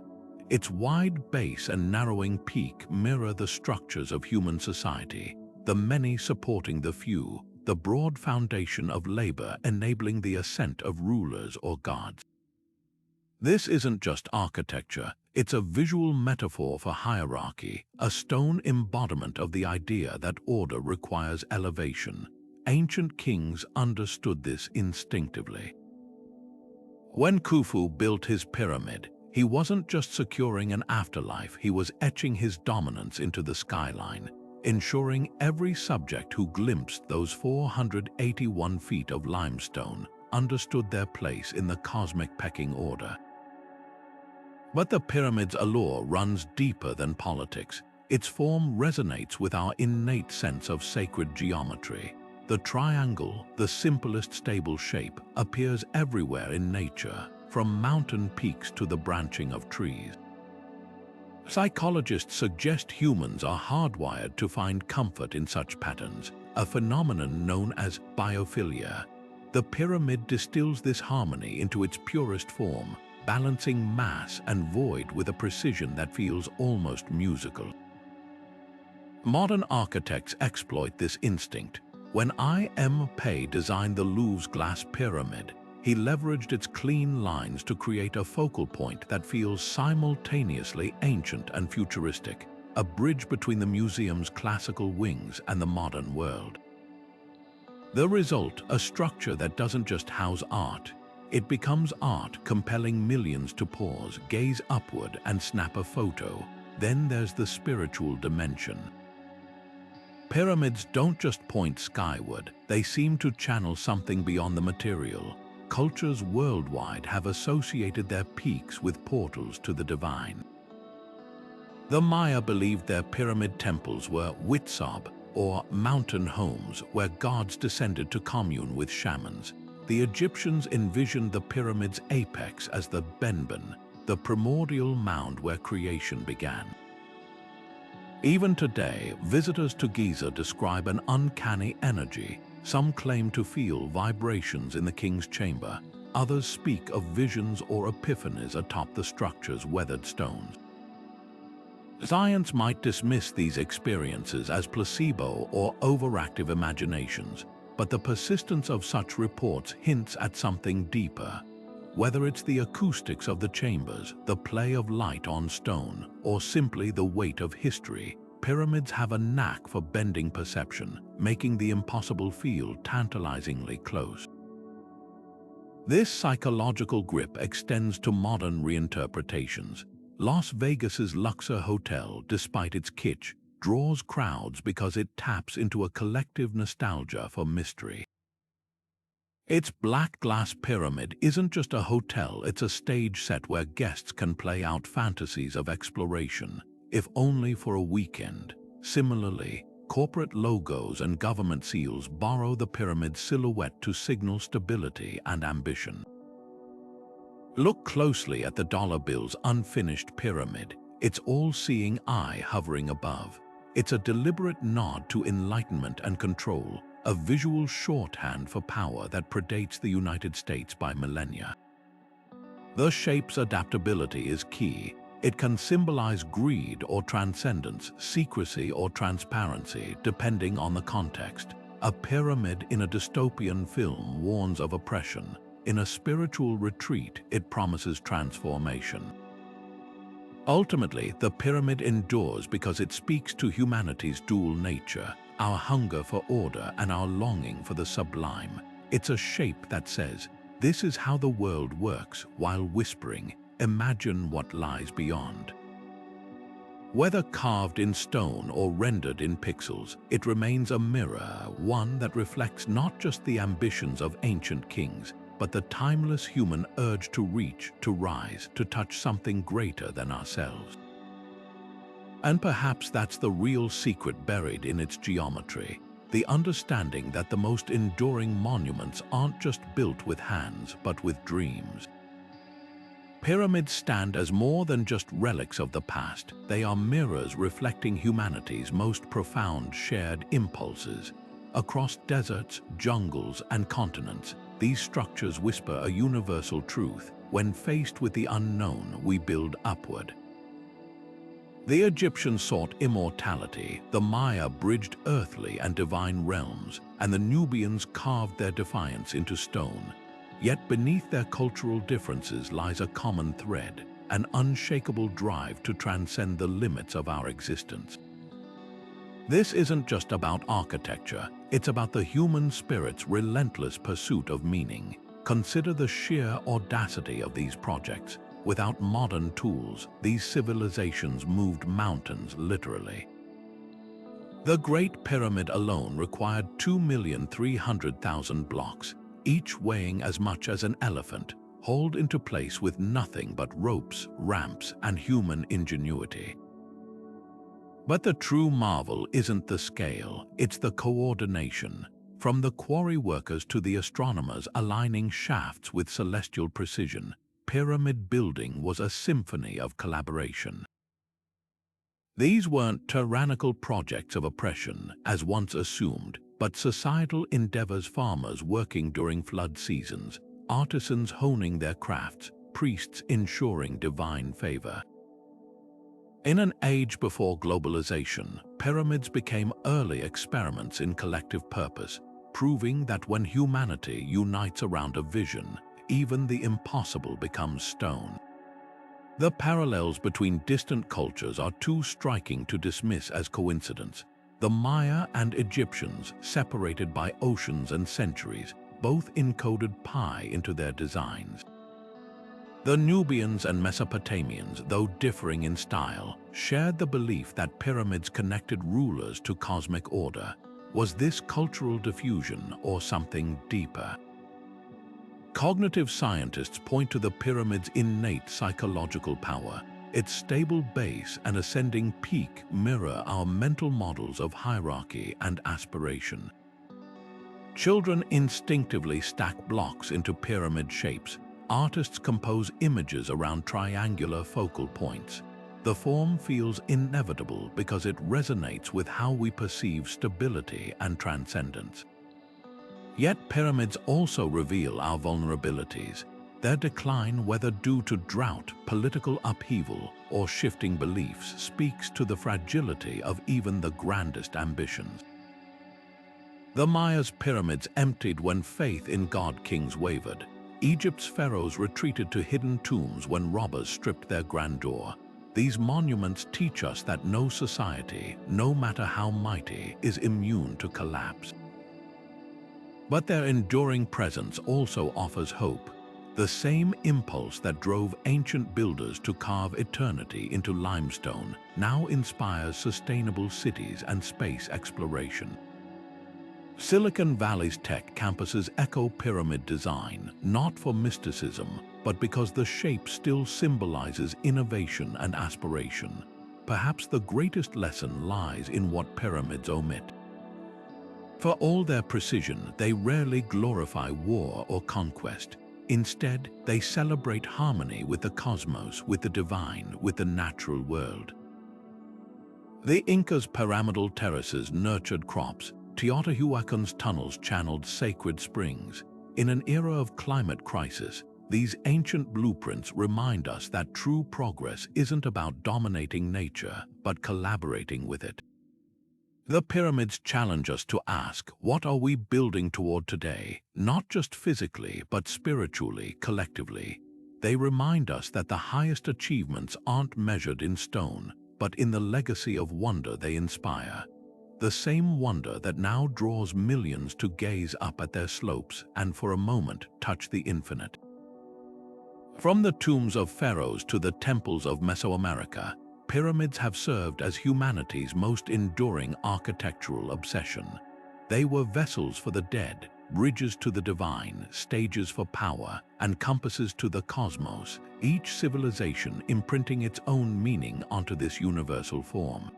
Its wide base and narrowing peak mirror the structures of human society, the many supporting the few, the broad foundation of labor enabling the ascent of rulers or gods. This isn't just architecture, it's a visual metaphor for hierarchy, a stone embodiment of the idea that order requires elevation. Ancient kings understood this instinctively. When Khufu built his pyramid, he wasn't just securing an afterlife, he was etching his dominance into the skyline, ensuring every subject who glimpsed those 481 feet of limestone understood their place in the cosmic pecking order. But the pyramid's allure runs deeper than politics. Its form resonates with our innate sense of sacred geometry. The triangle, the simplest stable shape, appears everywhere in nature, from mountain peaks to the branching of trees. Psychologists suggest humans are hardwired to find comfort in such patterns, a phenomenon known as biophilia. The pyramid distills this harmony into its purest form, balancing mass and void with a precision that feels almost musical. Modern architects exploit this instinct. When I.M. Pei designed the Louvre's glass pyramid, he leveraged its clean lines to create a focal point that feels simultaneously ancient and futuristic, a bridge between the museum's classical wings and the modern world. The result, a structure that doesn't just house art. It becomes art, compelling millions to pause, gaze upward, and snap a photo. Then there's the spiritual dimension. Pyramids don't just point skyward, they seem to channel something beyond the material. Cultures worldwide have associated their peaks with portals to the divine. The Maya believed their pyramid temples were witsab, or mountain homes where gods descended to commune with shamans. The Egyptians envisioned the pyramid's apex as the benben, the primordial mound where creation began. Even today, visitors to Giza describe an uncanny energy. Some claim to feel vibrations in the king's chamber. Others speak of visions or epiphanies atop the structure's weathered stones. Science might dismiss these experiences as placebo or overactive imaginations, but the persistence of such reports hints at something deeper. Whether it's the acoustics of the chambers, the play of light on stone, or simply the weight of history, pyramids have a knack for bending perception, making the impossible feel tantalizingly close. This psychological grip extends to modern reinterpretations. Las Vegas's Luxor Hotel, despite its kitsch, draws crowds because it taps into a collective nostalgia for mystery. Its black glass pyramid isn't just a hotel, it's a stage set where guests can play out fantasies of exploration, if only for a weekend. Similarly, corporate logos and government seals borrow the pyramid's silhouette to signal stability and ambition. Look closely at the dollar bill's unfinished pyramid, its all-seeing eye hovering above. It's a deliberate nod to enlightenment and control, a visual shorthand for power that predates the United States by millennia. The shape's adaptability is key. It can symbolize greed or transcendence, secrecy or transparency, depending on the context. A pyramid in a dystopian film warns of oppression. In a spiritual retreat, it promises transformation. Ultimately, the pyramid endures because it speaks to humanity's dual nature, our hunger for order and our longing for the sublime. It's a shape that says, "This is how the world works," while whispering, "Imagine what lies beyond." Whether carved in stone or rendered in pixels, it remains a mirror, one that reflects not just the ambitions of ancient kings, but the timeless human urge to reach, to rise, to touch something greater than ourselves. And perhaps that's the real secret buried in its geometry, the understanding that the most enduring monuments aren't just built with hands, but with dreams. Pyramids stand as more than just relics of the past. They are mirrors reflecting humanity's most profound shared impulses. Across deserts, jungles, and continents, these structures whisper a universal truth: when faced with the unknown, we build upward. The Egyptians sought immortality, the Maya bridged earthly and divine realms, and the Nubians carved their defiance into stone. Yet beneath their cultural differences lies a common thread, an unshakable drive to transcend the limits of our existence. This isn't just about architecture, it's about the human spirit's relentless pursuit of meaning. Consider the sheer audacity of these projects. Without modern tools, these civilizations moved mountains literally. The Great Pyramid alone required 2,300,000 blocks, each weighing as much as an elephant, hauled into place with nothing but ropes, ramps, and human ingenuity. But the true marvel isn't the scale, it's the coordination. From the quarry workers to the astronomers aligning shafts with celestial precision, pyramid building was a symphony of collaboration. These weren't tyrannical projects of oppression, as once assumed, but societal endeavors: farmers working during flood seasons, artisans honing their crafts, priests ensuring divine favor. In an age before globalization, pyramids became early experiments in collective purpose, proving that when humanity unites around a vision, even the impossible becomes stone. The parallels between distant cultures are too striking to dismiss as coincidence. The Maya and Egyptians, separated by oceans and centuries, both encoded pi into their designs. The Nubians and Mesopotamians, though differing in style, shared the belief that pyramids connected rulers to cosmic order. Was this cultural diffusion or something deeper? Cognitive scientists point to the pyramid's innate psychological power. Its stable base and ascending peak mirror our mental models of hierarchy and aspiration. Children instinctively stack blocks into pyramid shapes, artists compose images around triangular focal points. The form feels inevitable because it resonates with how we perceive stability and transcendence. Yet pyramids also reveal our vulnerabilities. Their decline, whether due to drought, political upheaval, or shifting beliefs, speaks to the fragility of even the grandest ambitions. The Mayas' pyramids emptied when faith in god-kings wavered. Egypt's pharaohs retreated to hidden tombs when robbers stripped their grandeur. These monuments teach us that no society, no matter how mighty, is immune to collapse. But their enduring presence also offers hope. The same impulse that drove ancient builders to carve eternity into limestone now inspires sustainable cities and space exploration. Silicon Valley's tech campuses echo pyramid design, not for mysticism, but because the shape still symbolizes innovation and aspiration. Perhaps the greatest lesson lies in what pyramids omit. For all their precision, they rarely glorify war or conquest. Instead, they celebrate harmony with the cosmos, with the divine, with the natural world. The Incas' pyramidal terraces nurtured crops. Teotihuacan's tunnels channeled sacred springs. In an era of climate crisis, these ancient blueprints remind us that true progress isn't about dominating nature, but collaborating with it. The pyramids challenge us to ask, what are we building toward today? Not just physically, but spiritually, collectively. They remind us that the highest achievements aren't measured in stone, but in the legacy of wonder they inspire. The same wonder that now draws millions to gaze up at their slopes and for a moment touch the infinite. From the tombs of pharaohs to the temples of Mesoamerica, pyramids have served as humanity's most enduring architectural obsession. They were vessels for the dead, bridges to the divine, stages for power, and compasses to the cosmos, each civilization imprinting its own meaning onto this universal form.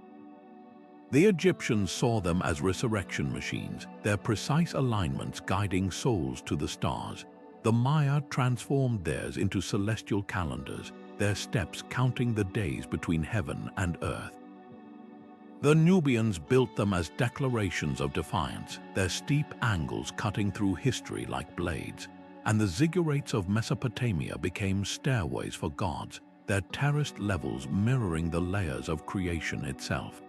The Egyptians saw them as resurrection machines, their precise alignments guiding souls to the stars. The Maya transformed theirs into celestial calendars, their steps counting the days between heaven and earth. The Nubians built them as declarations of defiance, their steep angles cutting through history like blades. And the Ziggurates of Mesopotamia became stairways for gods, their terraced levels mirroring the layers of creation itself.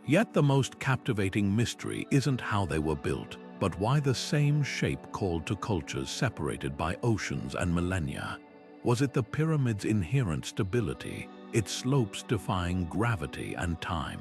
Yet the most captivating mystery isn't how they were built, but why the same shape called to cultures separated by oceans and millennia. Was it the pyramid's inherent stability, its slopes defying gravity and time?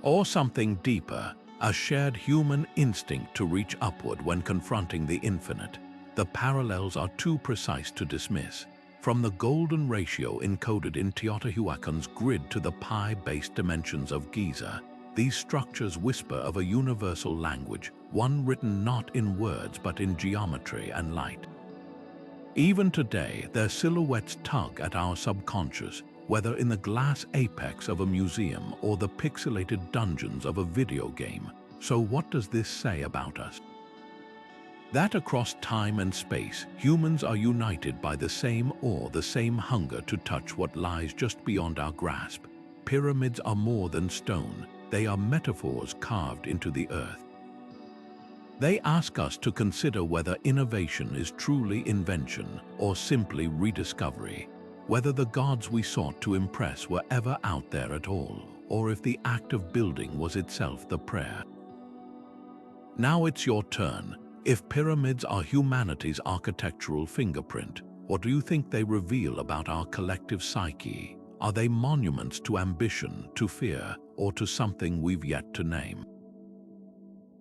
Or something deeper, a shared human instinct to reach upward when confronting the infinite? The parallels are too precise to dismiss. From the golden ratio encoded in Teotihuacan's grid to the pi-based dimensions of Giza, these structures whisper of a universal language, one written not in words but in geometry and light. Even today, their silhouettes tug at our subconscious, whether in the glass apex of a museum or the pixelated dungeons of a video game. So what does this say about us? That across time and space, humans are united by the same awe, the same hunger to touch what lies just beyond our grasp. Pyramids are more than stone, they are metaphors carved into the earth. They ask us to consider whether innovation is truly invention or simply rediscovery, whether the gods we sought to impress were ever out there at all, or if the act of building was itself the prayer. Now it's your turn. If pyramids are humanity's architectural fingerprint, what do you think they reveal about our collective psyche? Are they monuments to ambition, to fear, or to something we've yet to name?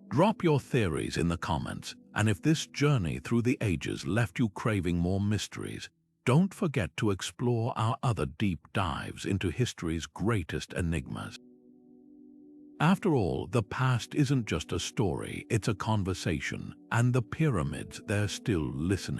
Drop your theories in the comments, and if this journey through the ages left you craving more mysteries, don't forget to explore our other deep dives into history's greatest enigmas. After all, the past isn't just a story, it's a conversation, and the pyramids, they're still listening.